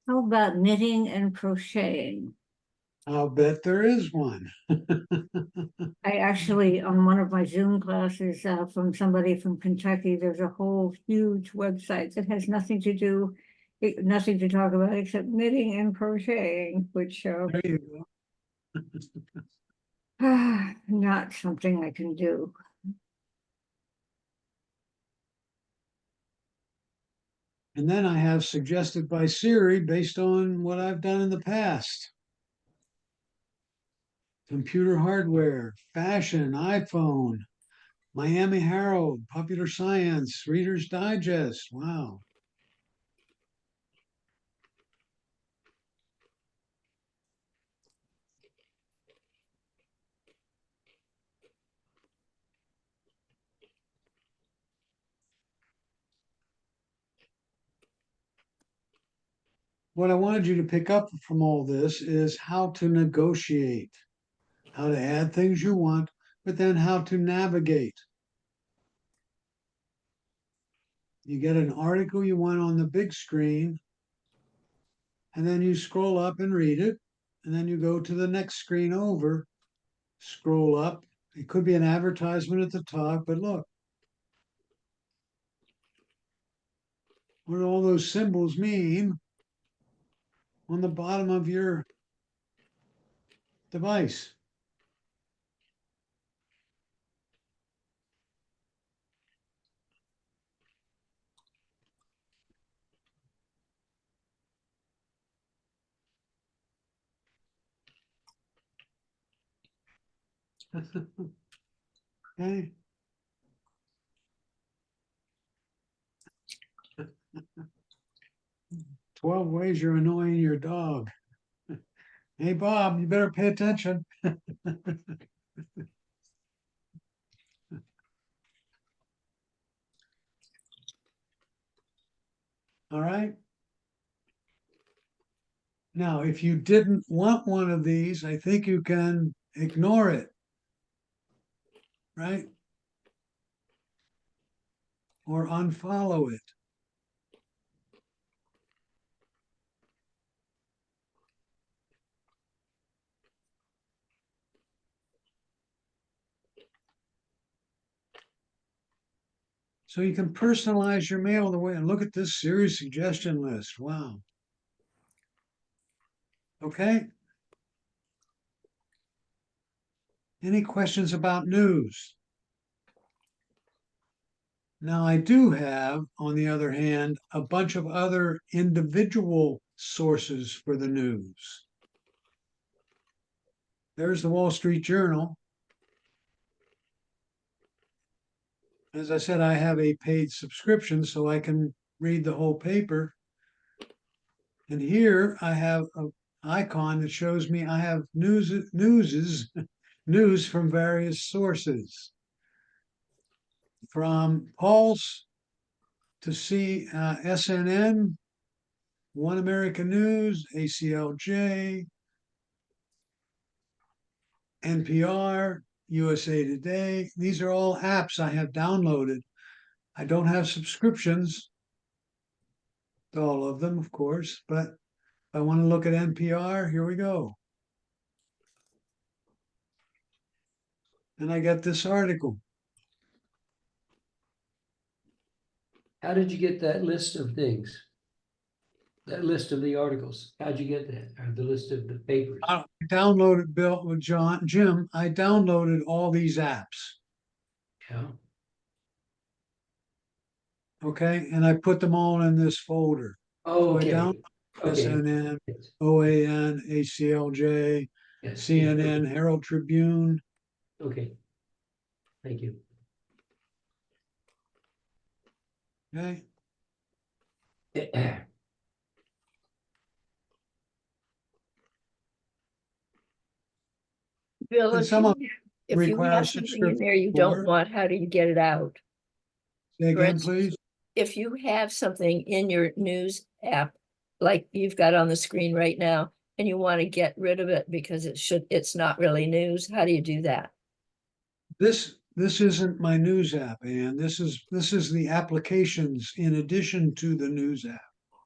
How about knitting and crocheting? I'll bet there is one. I actually, on one of my Zoom classes from somebody from Kentucky, there's a whole huge website that has nothing to do, nothing to talk about except knitting and crocheting, which There you go. not something I can do. And then I have suggested by Siri based on what I've done in the past. Computer hardware, fashion, iPhone, Miami Herald, Popular Science, Reader's Digest. Wow. What I wanted you to pick up from all this is how to negotiate, how to add things you want, but then how to navigate. You get an article you want on the big screen, and then you scroll up and read it, and then you go to the next screen over, scroll up. It could be an advertisement at the top, but look, what do all those symbols mean on the bottom of your device? Okay. "12 ways you're annoying your dog." Hey, Bob, you better pay attention. All right. Now, if you didn't want one of these, I think you can ignore it, right? Or unfollow it. So you can personalize your mail the way, and look at this series suggestion list. Wow. Okay. Any questions about news? Now, I do have, on the other hand, a bunch of other individual sources for the news. There's the Wall Street Journal. As I said, I have a paid subscription so I can read the whole paper. And here I have an icon that shows me I have news from various sources, from Pulse to SNN, One American News, ACLJ, NPR, USA Today. These are all apps I have downloaded. I don't have subscriptions to all of them, of course, but if I want to look at NPR, here we go. And I get this article. How did you get that list of things? That list of the articles, how'd you get that, or the list of the papers? I downloaded, Bill, with Jim, I downloaded all these apps, Yeah, okay? And I put them all in this folder. So I okay, downloaded okay. SNN, Yes, OAN, ACLJ, yes, CNN, Herald Tribune. okay. Thank you. Okay, Bill, and if some of you, them if you require have something in there you subscription don't want, how do you get it out? Say For again, instance, please. if you have something in your news app, like you've got on the screen right now, and you want to get rid of it because it's not really news, how do you do that? This isn't my news app, Ann. This is the applications in addition to the news app.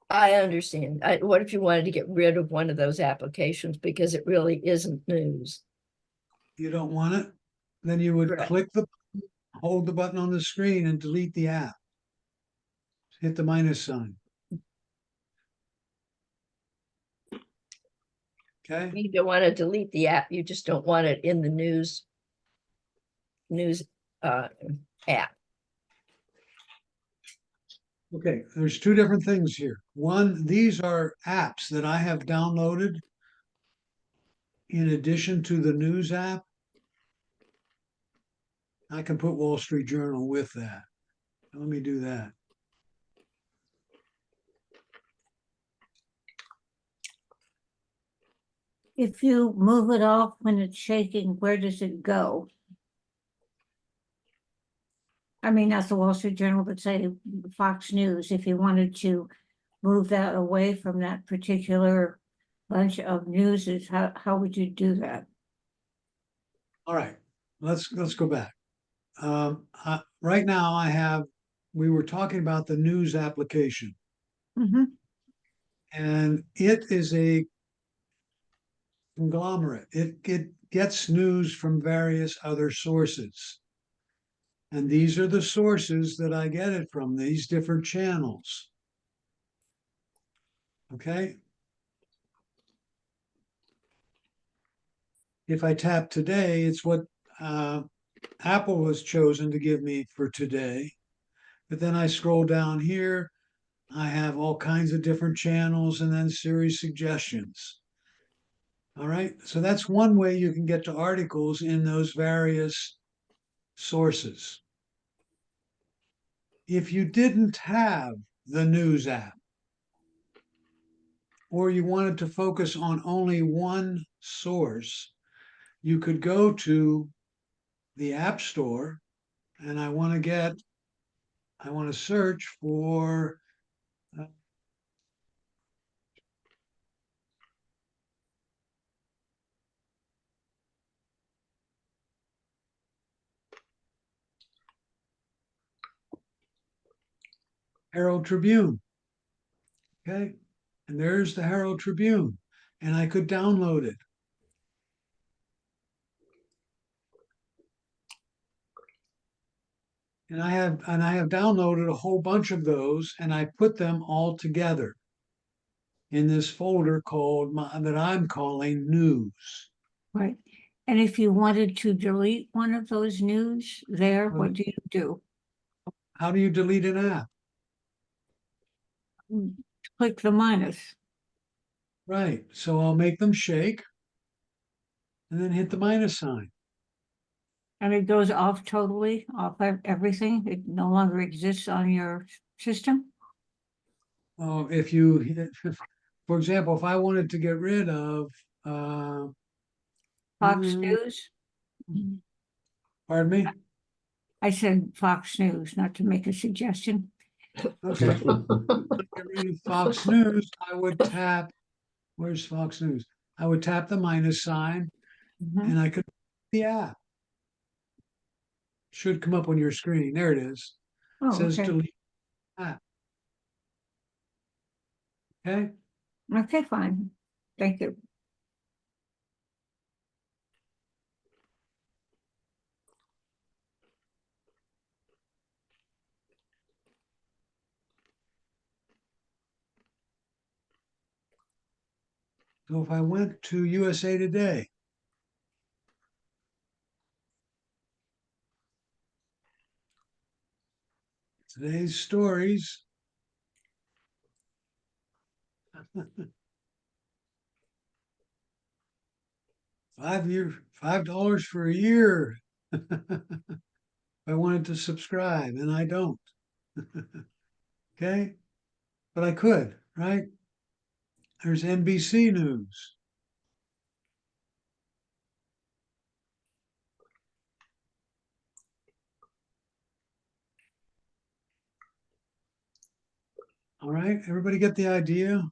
I understand. What if you wanted to get rid of one of those applications because it really isn't news? You don't want it? Then you would Correct. click hold the button on the screen and delete the app. Hit the minus sign. Okay, You don't want to delete the app, you just don't want it in the news uh app. okay, there's two different things here. One, these are apps that I have downloaded in addition to the news app. I can put Wall Street Journal with that. Let me do that. If you move it off when it's shaking, where does it go? I mean, not the Wall Street Journal, but say Fox News, if you wanted to move that away from that particular bunch of newses, how would you do that? All right, let's go back. Right now we were talking about the news application, Mhm. and it is a conglomerate. It gets news from various other sources. And these are the sources that I get it from, these different channels. Okay. If I tap today, it's what Apple has chosen to give me for today. But then I scroll down here, I have all kinds of different channels and then series suggestions. All right. So that's one way you can get to articles in those various sources. If you didn't have the news app, or you wanted to focus on only one source, you could go to the App Store and I want to search for Herald Tribune. Okay. And there's the Herald Tribune. And I could download it. And I have downloaded a whole bunch of those and I put them all together in this folder that I'm calling news. Right. And if you wanted to delete one of those news there, what do you do? How do you delete an app? Click the minus. Right. So I'll make them shake and then hit the minus sign. And it goes off totally, off everything. It no longer exists on your system. Oh, for example, if I wanted to get rid of, Fox mm, News. pardon me? I said Fox News, not to make a suggestion. Okay. To get rid of Fox News, I would tap, where's Fox News? I would tap the minus sign Mhm. and I could, the app should come up on your screen. There it is. It Oh, says okay. delete app. Okay. Okay, fine. Thank you. So if I went to USA Today, today's stories. $5 for a year. I wanted to subscribe and I don't. Okay, but I could, right? There's NBC News. All right, everybody get the idea?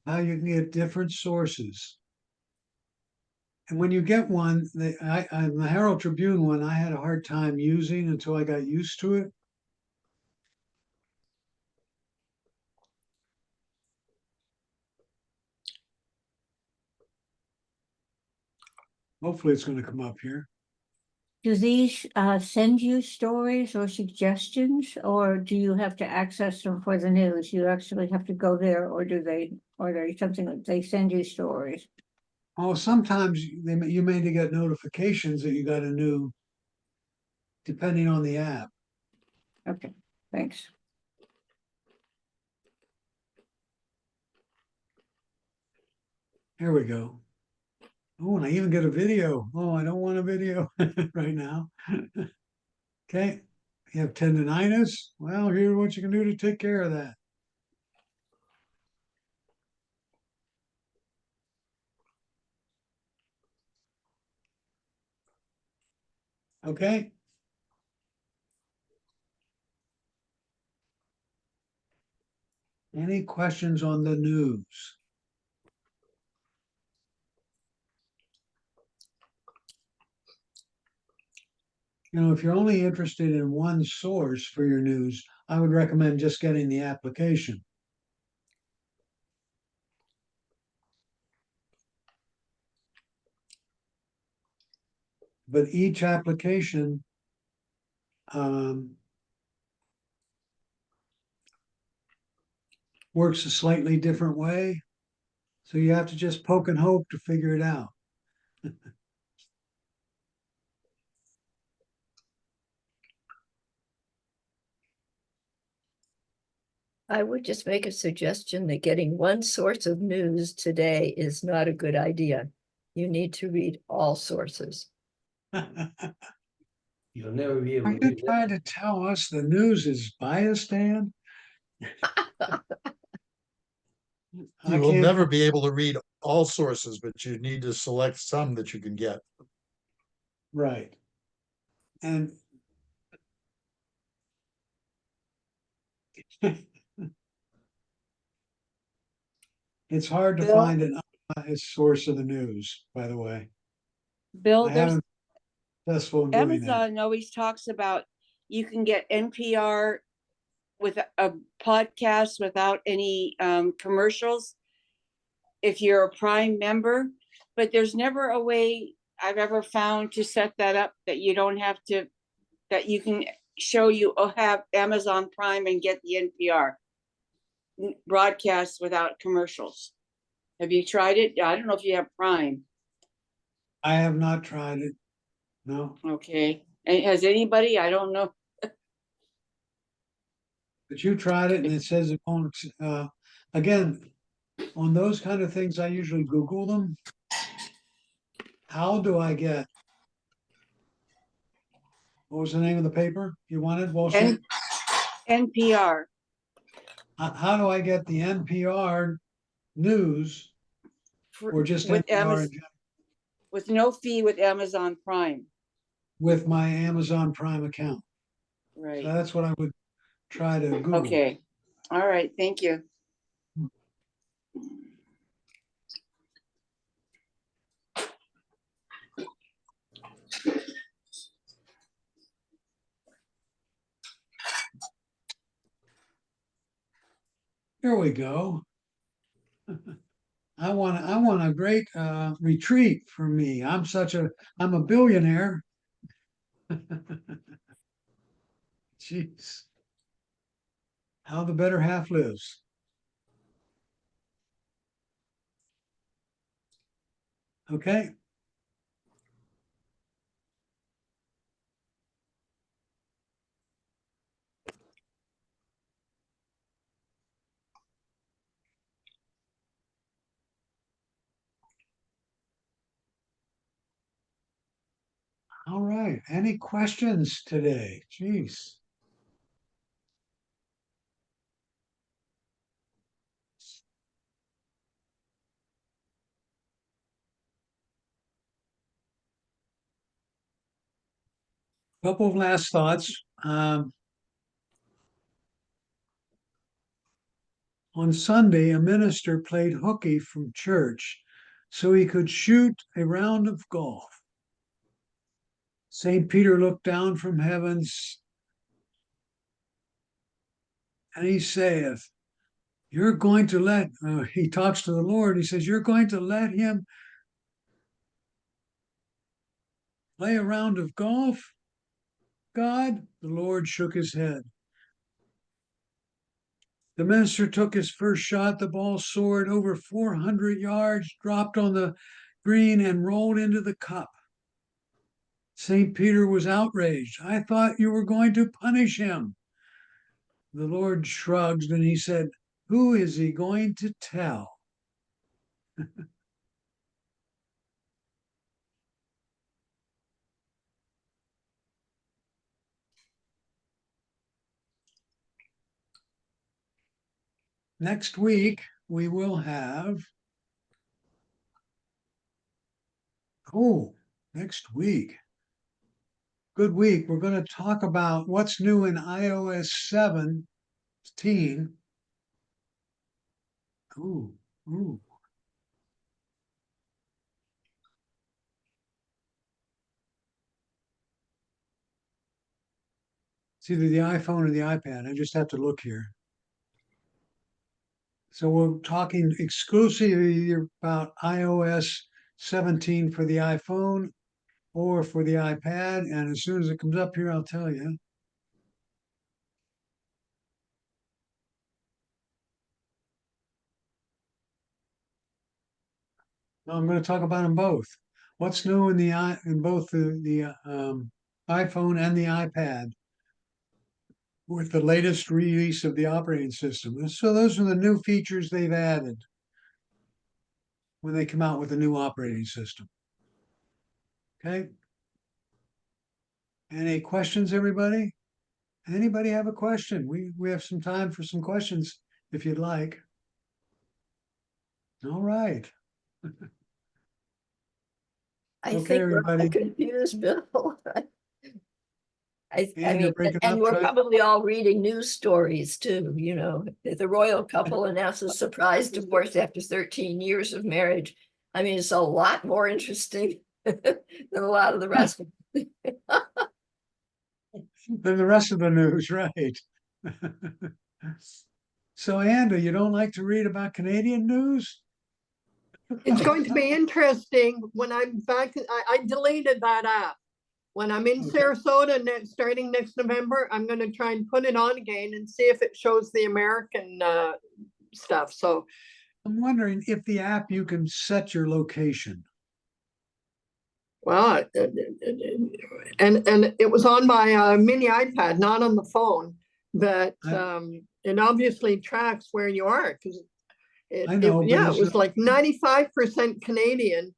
How you can get different sources. And when you get one, the Herald Tribune one, I had a hard time using until I got used to it. Hopefully it's going to come up here. Do these send you stories or suggestions, or do you have to access them for the news? You actually have to go there, or or are they something that they send you stories? Oh, sometimes you may get notifications that you got a new, depending on the app. Okay, thanks. Here we go. Oh, and I even get a video. Oh, I don't want a video right now. Okay. You have tendonitis? Well, here's what you can do to take care of that. Okay. Any questions on the news? You know, if you're only interested in one source for your news, I would recommend just getting the application. But each application works a slightly different way. So you have to just poke and hope to figure it out. I would just make a suggestion that getting one source of news today is not a good idea. You need to read all sources. You'll never be able Are to you read trying that. to tell us the news is biased, Dan? I You will can't. never be able to read all sources, but you need to select some that you can get. Right. And it's hard to Bill? find an unbiased source of the news, by the way. Bill, I there's haven't been successful in doing that. Amazon always talks about you can get NPR with a podcast without any commercials if you're a Prime member, but there's never a way I've ever found to set that up that you don't have to, that you can show you have Amazon Prime and get the NPR broadcast without commercials. Have you tried it? I don't know if you have Prime. I have not tried it. No, Okay. And has anybody? I don't know. but you tried it and it says it won't. Again, on those kind of things, I usually Google them. How do I get? What was the name of the paper you wanted? Wall Street. NPR. How do I get the NPR news or just with NPR Amazon, with no fee with Amazon Prime? with my Amazon Prime account? Right. So that's what I would try to Google. Okay. All right. Thank you. Here we go. I want a great retreat for me. I'm a billionaire. Jeez. How the better half lives. Okay, all right. Any questions today? Jeez. Couple of last thoughts. On Sunday, a minister played hooky from church so he could shoot a round of golf. St. Peter looked down from heavens and he saith, you're going to let, he talks to the Lord. He says, you're going to let him play a round of golf, God? The Lord shook his head. The minister took his first shot. The ball soared over 400 yards, dropped on the green, and rolled into the cup. St. Peter was outraged. I thought you were going to punish him. The Lord shrugged and he said, who is he going to tell? Next week, we will have, next week. Good week. We're going to talk about what's new in iOS 17. Ooh, ooh. It's either the iPhone or the iPad. I just have to look here. So we're talking exclusively about iOS 17 for the iPhone or for the iPad. And as soon as it comes up here, I'll tell you. No, I'm going to talk about them both. What's new in both the iPhone and the iPad with the latest release of the operating system. So those are the new features they've added when they come out with a new operating system. Okay. Any questions, everybody? Anybody have a question? We have some time for some questions if you'd like. All right. I Okay, think we're everybody. confused, Bill. I And you're mean, breaking and up. we're probably all reading news stories too, you know, the royal couple announces surprise divorce after 13 years of marriage. I mean, it's a lot more interesting than a lot of the rest. Than the rest of the news, right? So, Andy, you don't like to read about Canadian news? It's going to be interesting when I'm back. I deleted that app. When I'm in Okay. Sarasota starting next November, I'm going to try and put it on again and see if it shows the American stuff. So I'm wondering if the app you can set your location. well, and it was on my mini iPad, not on the phone, but it obviously tracks where you are because I know, but yeah, it's it was like 95% Canadian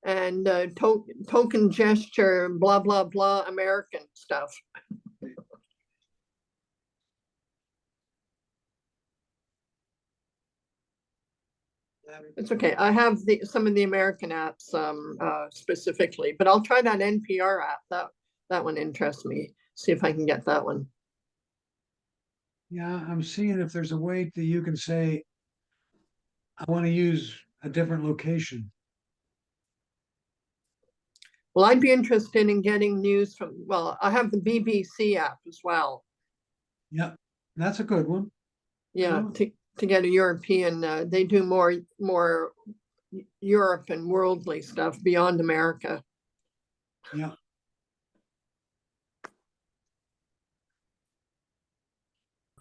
and token gesture, blah, blah, blah, American stuff. It's okay. I have some of the American apps specifically, but I'll try that NPR app. That one interests me. See if I can get that one. Yeah, I'm seeing if there's a way that you can say, I want to use a different location. Well, I'd be interested in getting news from, well, I have the BBC app as well. Yeah, that's a good one. Yeah, Yeah. to get a European, they do more Europe and worldly stuff beyond America. Yeah.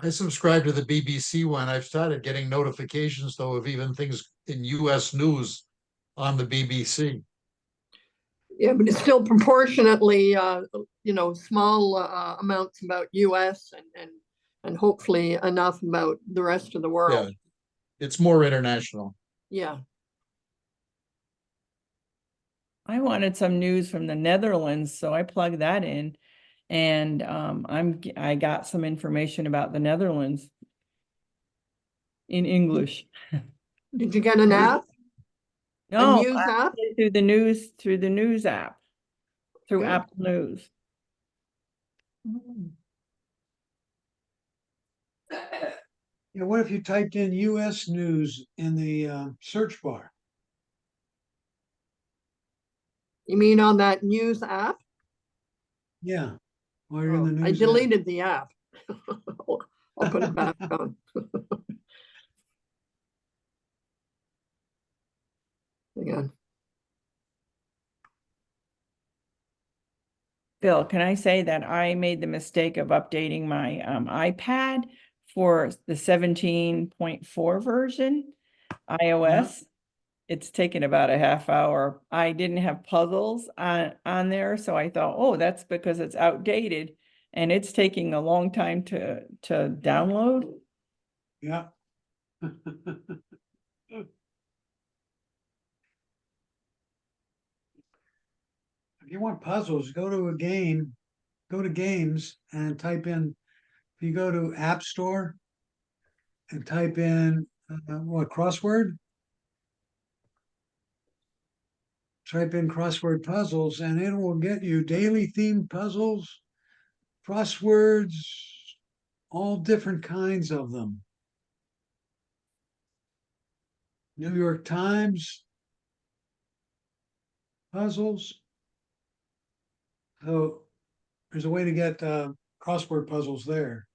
I subscribe to the BBC one. I've started getting notifications though of even things in US news on the BBC. Yeah, but it's still proportionately, small amounts about US and hopefully enough about the rest of the Yeah, world. it's more international. Yeah. I wanted some news from the Netherlands, so I plugged that in. And I got some information about the Netherlands in English. Did you get an app? A No, news app? through the news app, through Good. Apple News. Yeah, what if you typed in US news in the search bar? You mean on that news app? Yeah, while you're in the I news app. deleted the app. I'll put it back on. Hang on. Bill, can I say that I made the mistake of updating my iPad for the 17.4 version iOS? It's taken about a half hour. I didn't have puzzles on there, so I thought, oh, that's because it's outdated, and it's taking a long time to download. Yeah. If you want puzzles, go to a game, go to games and type in, if you go to App Store and type in crossword? Type in crossword puzzles and it will get you daily themed puzzles, crosswords, all different kinds of them. New York Times puzzles. So there's a way to get crossword puzzles there.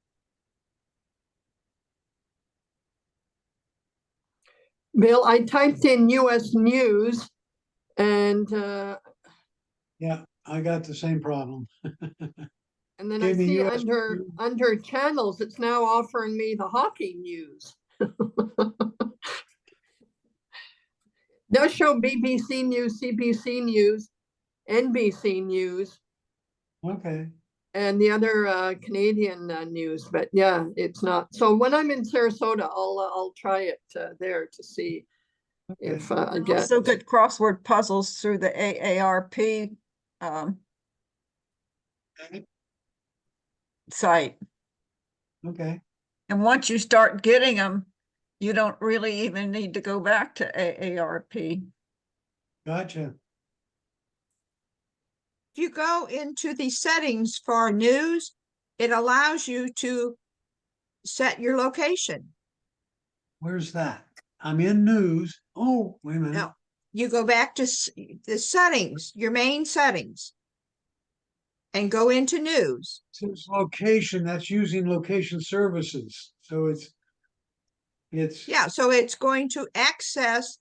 Bill, I typed in US news and Yeah, I got the same problem. and then I Gave me see US under channels, it's now offering me the hockey news. Does show BBC News, CBC News, NBC News, Okay. and the other Canadian news. But yeah, it's not. So when I'm in Sarasota, I'll try it there to see if I get. Also good crossword puzzles through the AARP site. Okay. And once you start getting them, you don't really even need to go back to AARP. Gotcha. If you go into the settings for news, it allows you to set your location. Where's that? I'm in news. Oh, wait a minute. No, you go back to the settings, your main settings, and go into news. It says location, that's using location services. So it's Yeah, so it's going to access,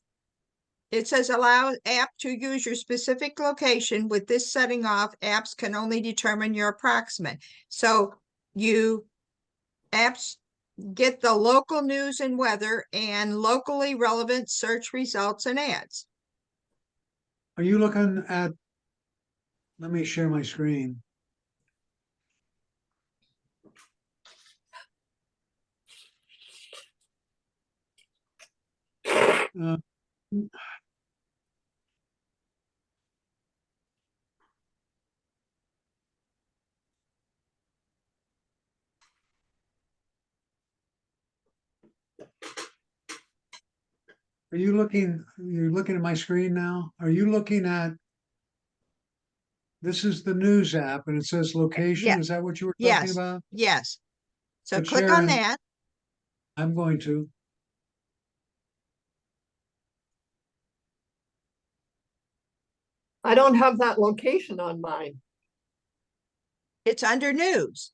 it says allow app to use your specific location. With this setting off, apps can only determine your approximate. So apps get the local news and weather and locally relevant search results and ads. Are you looking at, let me share my screen. Uh, you're looking at my screen now? Are you looking at, this is the news app and it says location. Yeah. Is that what you were talking about? Yes. So But click on Sharon, that. I'm going to. I don't have that location on mine. It's under news.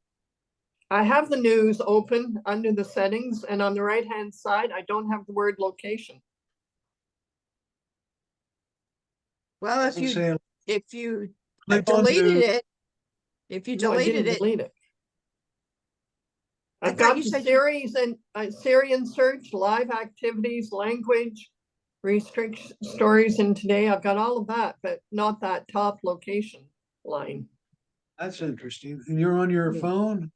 I have the news open under the settings, and on the right-hand side, I don't have the word location. Well, if Doesn't you say- Click on deleted news. it, if you No, I didn't deleted it, delete it. I I've thought got you the said series and Syrian search, live activities, language, restrict stories in today. I've got all of that, but not that top location line. That's interesting. And you're on your Yeah. phone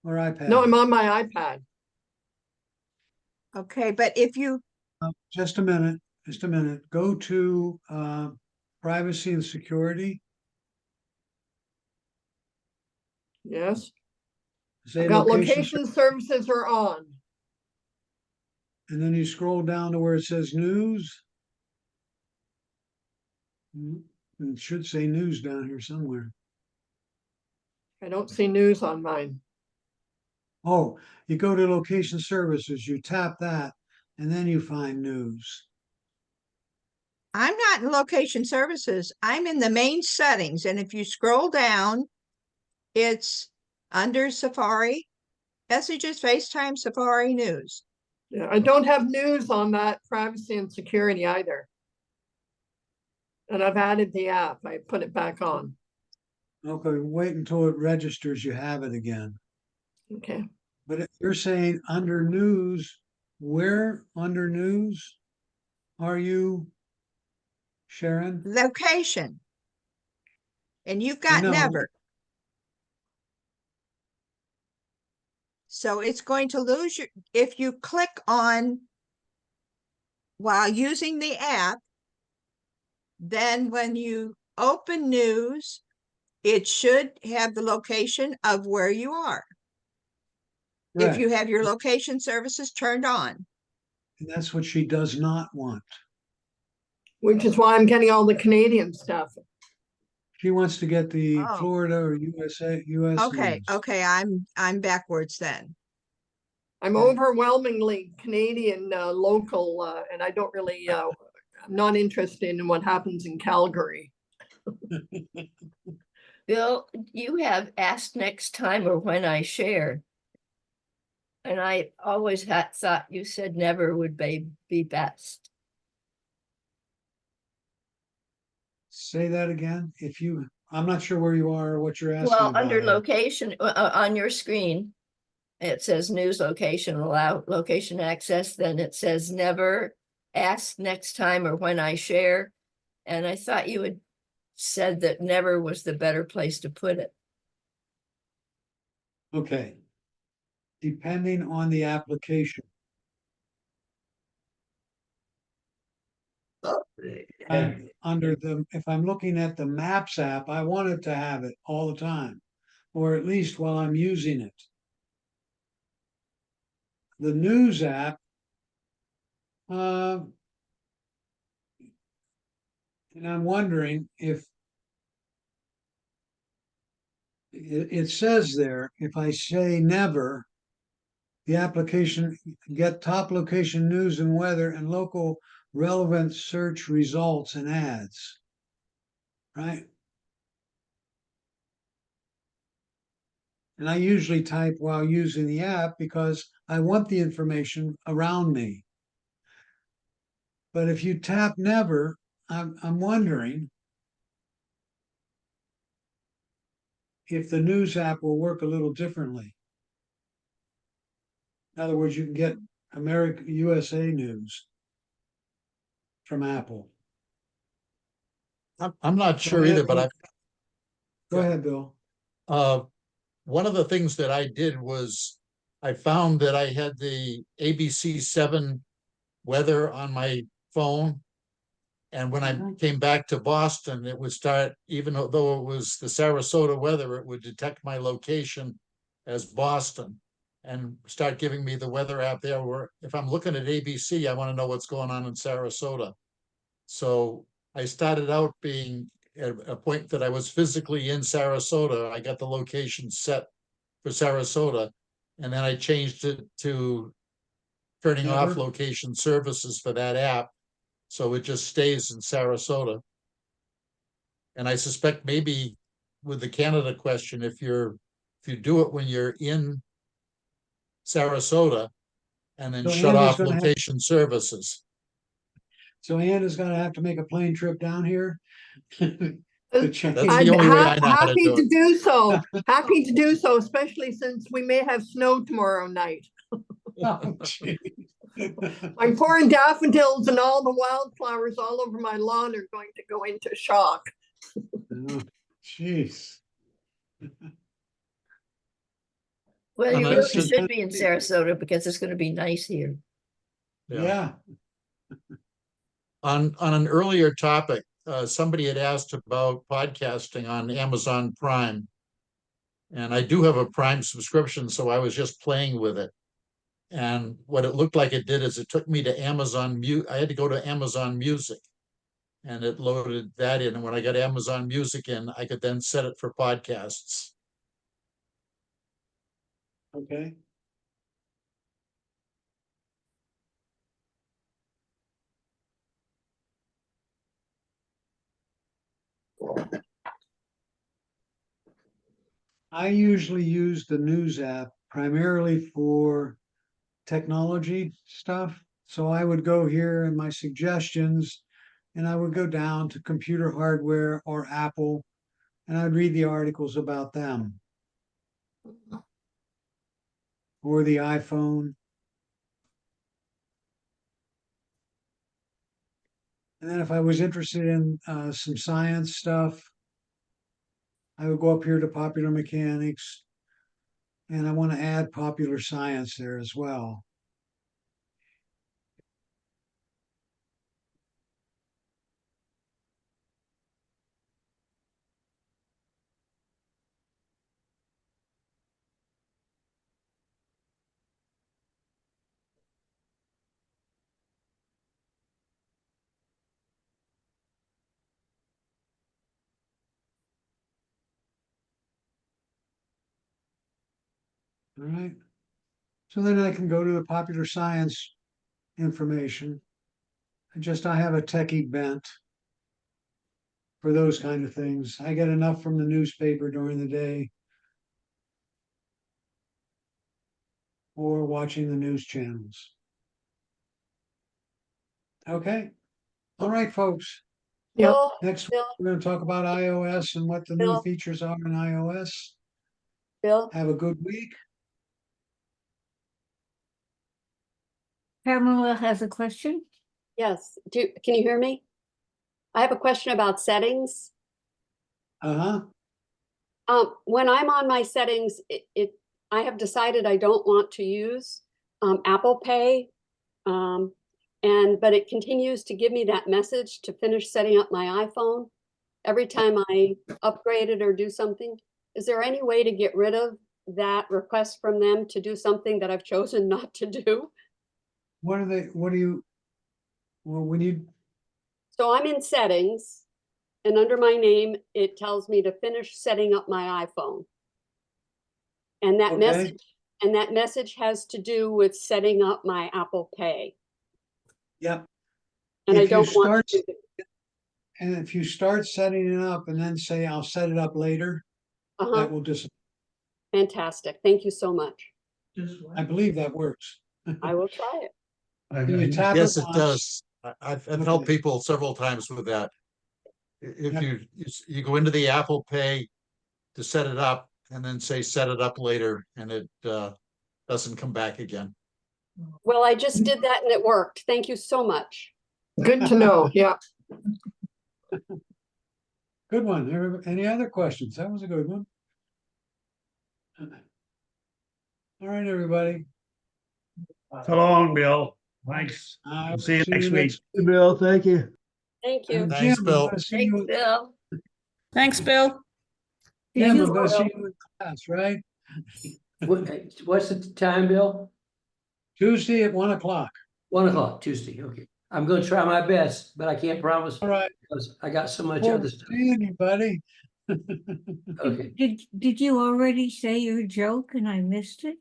or iPad? No, I'm on my iPad. Okay, but if you, Just a minute, just a minute. Go to privacy and security. Yes. Say I've got location, location services are on. and then you scroll down to where it says news. It should say news down here somewhere. I don't see news on mine. Oh, you go to location services, you tap that, and then you find news. I'm not in location services, I'm in the main settings, and if you scroll down, it's under Safari, messages, FaceTime, Safari, news. Yeah, I don't have news on that privacy and security either. And I've added the app. I put it back on. Okay, wait until it registers you have it again. Okay. But if you're saying under news, where under news are you, Sharon? Location. And you've I got know. never. So it's going to lose your, if you click on while using the app, then when you open news, it should have the location of where you are. If you Correct. have your location services turned on. And that's what she does not want. Which is why I'm getting all the Canadian stuff. She wants to get the Oh. Florida or US Okay, news. okay, I'm backwards then. I'm Okay. overwhelmingly Canadian local, and I don't really, I'm not interested in what happens in Calgary. Bill, you have asked next time or when I share. And I always had thought you said never would be best. Say that again. If you, I'm not sure where you are or what you're asking Well, about. under here. location, on your screen, it says news location, allow location access, then it says never, ask next time or when I share. And I thought you had said that never was the better place to put it. Okay. Depending on the application. Under the, if I'm looking at the Maps app, I want it to have it all the time, or at least while I'm using it. The News app, and I'm wondering if it says there, if I say never, the application get top location news and weather and local relevant search results and ads. Right? And I usually type while using the app because I want the information around me. But if you tap never, I'm wondering if the news app will work a little differently. In other words, you can get USA news from Apple. I'm not sure either, but Go ahead, Bill. one of the things that I did was I found that I had the ABC 7 weather on my phone. And when I came back to Boston, it would start, even though it was the Sarasota weather, it would detect my location as Boston and start giving me the weather app there, where if I'm looking at ABC, I want to know what's going on in Sarasota. So I started out being at a point that I was physically in Sarasota. I got the location set for Sarasota, and then I changed it to turning off Never? location services for that app. So it just stays in Sarasota. And I suspect maybe with the Canada question, if you do it when you're in Sarasota and then So shut Anna's off gonna have- location services. So Anna's gonna have to make a plane trip down here. To change. That's I'm the only way I know how to happy do to it. do so. Happy to do so, especially since we may have snow tomorrow night. Oh, gee. I'm pouring daffodils and all the wildflowers all over my lawn are going to go into shock. Oh, jeez. Well, And you I really should- should be in Sarasota because it's gonna be nice here. Yeah, On an earlier topic, somebody had asked about podcasting on Amazon Prime. And I do have a Prime subscription, so I was just playing with it. And what it looked like it did is it took me to I had to go to Amazon Music. And it loaded that in. And when I got Amazon Music in, I could then set it for podcasts. okay. I usually use the news app primarily for technology stuff. So I would go here in my suggestions and I would go down to computer hardware or Apple and I'd read the articles about them or the iPhone. And then if I was interested in some science stuff, I would go up here to popular mechanics and I want to add popular science there as well. All right. So then I can go to the popular science information. I have a techie bent for those kind of things. I get enough from the newspaper during the day or watching the news channels. Okay. All right, folks. Yeah. Next week, we're going to talk about iOS and what the new Bill. features are in iOS. Bill, Have a good week. Pamela has a question. Yes, can you hear me? I have a question about settings. Uh-huh. When I'm on my settings, I have decided I don't want to use Apple Pay. But it continues to give me that message to finish setting up my iPhone every time I upgrade it or do something. Is there any way to get rid of that request from them to do something that I've chosen not to do? When you, So I'm in settings and under my name, it tells me to finish setting up my iPhone. And that Okay. message has to do with setting up my Apple Pay. yep. And I If you don't want start- to. And if you start setting it up and then say, I'll set it up later, Uh-huh. that will just, Fantastic. Thank you so much. I believe that works. I will try it. You tap Yes, it once. does. I've helped Okay. people several times with that. If Yep. you go into the Apple Pay to set it up and then say set it up later and it doesn't come back again. Well, I just did that and it worked. Thank you so much. Good to know. Yeah. Good one. Any other questions? That was a good one. All right, everybody. So long, Bill. Thanks. I'll See you next week. next week. Bill, thank you. Thank you. And Thanks, Jim, Bill. I'm gonna see Thanks, you. Bill. Thanks, Bill. Did Jim, you- I'm gonna see you in class, right? What's the time, Bill? Tuesday at 1 o'clock. 1 o'clock, Tuesday, okay. I'm gonna try my best, but I can't promise All right. because I got so much Forward other to stuff. seeing you, buddy. Okay. Did you already say your joke and I missed it?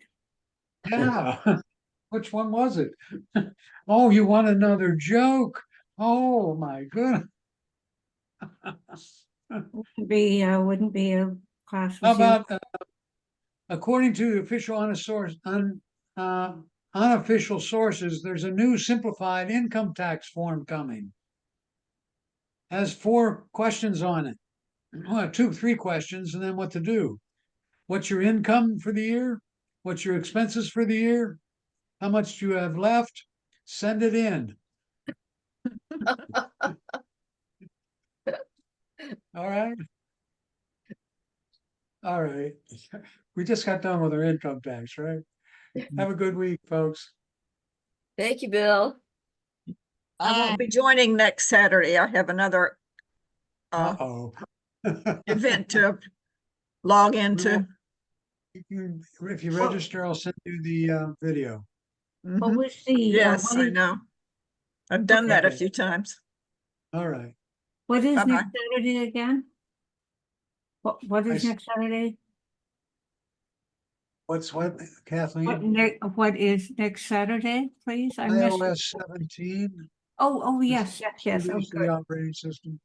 Yeah. Which one was it? Oh, you want another joke? Oh, my goodness. Wouldn't be a class How with you. about, according to official unofficial sources, there's a new simplified income tax form coming. Has 4 questions on it. Well, 3 questions and then what to do. What's your income for the year? What's your expenses for the year? How much do you have left? Send it in. All right. All right. We just got done with our income tax, right? Have a good week, folks. Thank you, Bill. I won't be joining next Saturday. I have another Uh-oh. event to log We into. won't- If you register, I'll send you the video. What Mhm. was the? Yes, what I is- know. I've done that a Okay. few times. All right. What is Bye-bye. next Saturday again? What is I s- next Saturday? What, Kathleen? What is next Saturday, please? I missed it. iOS 17. Oh, is yes, yes. Oh, introduced the good. operating system.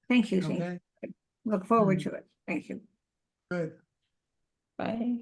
Thank you. Okay, Look forward Mhm. to it. Thank you. good. Bye.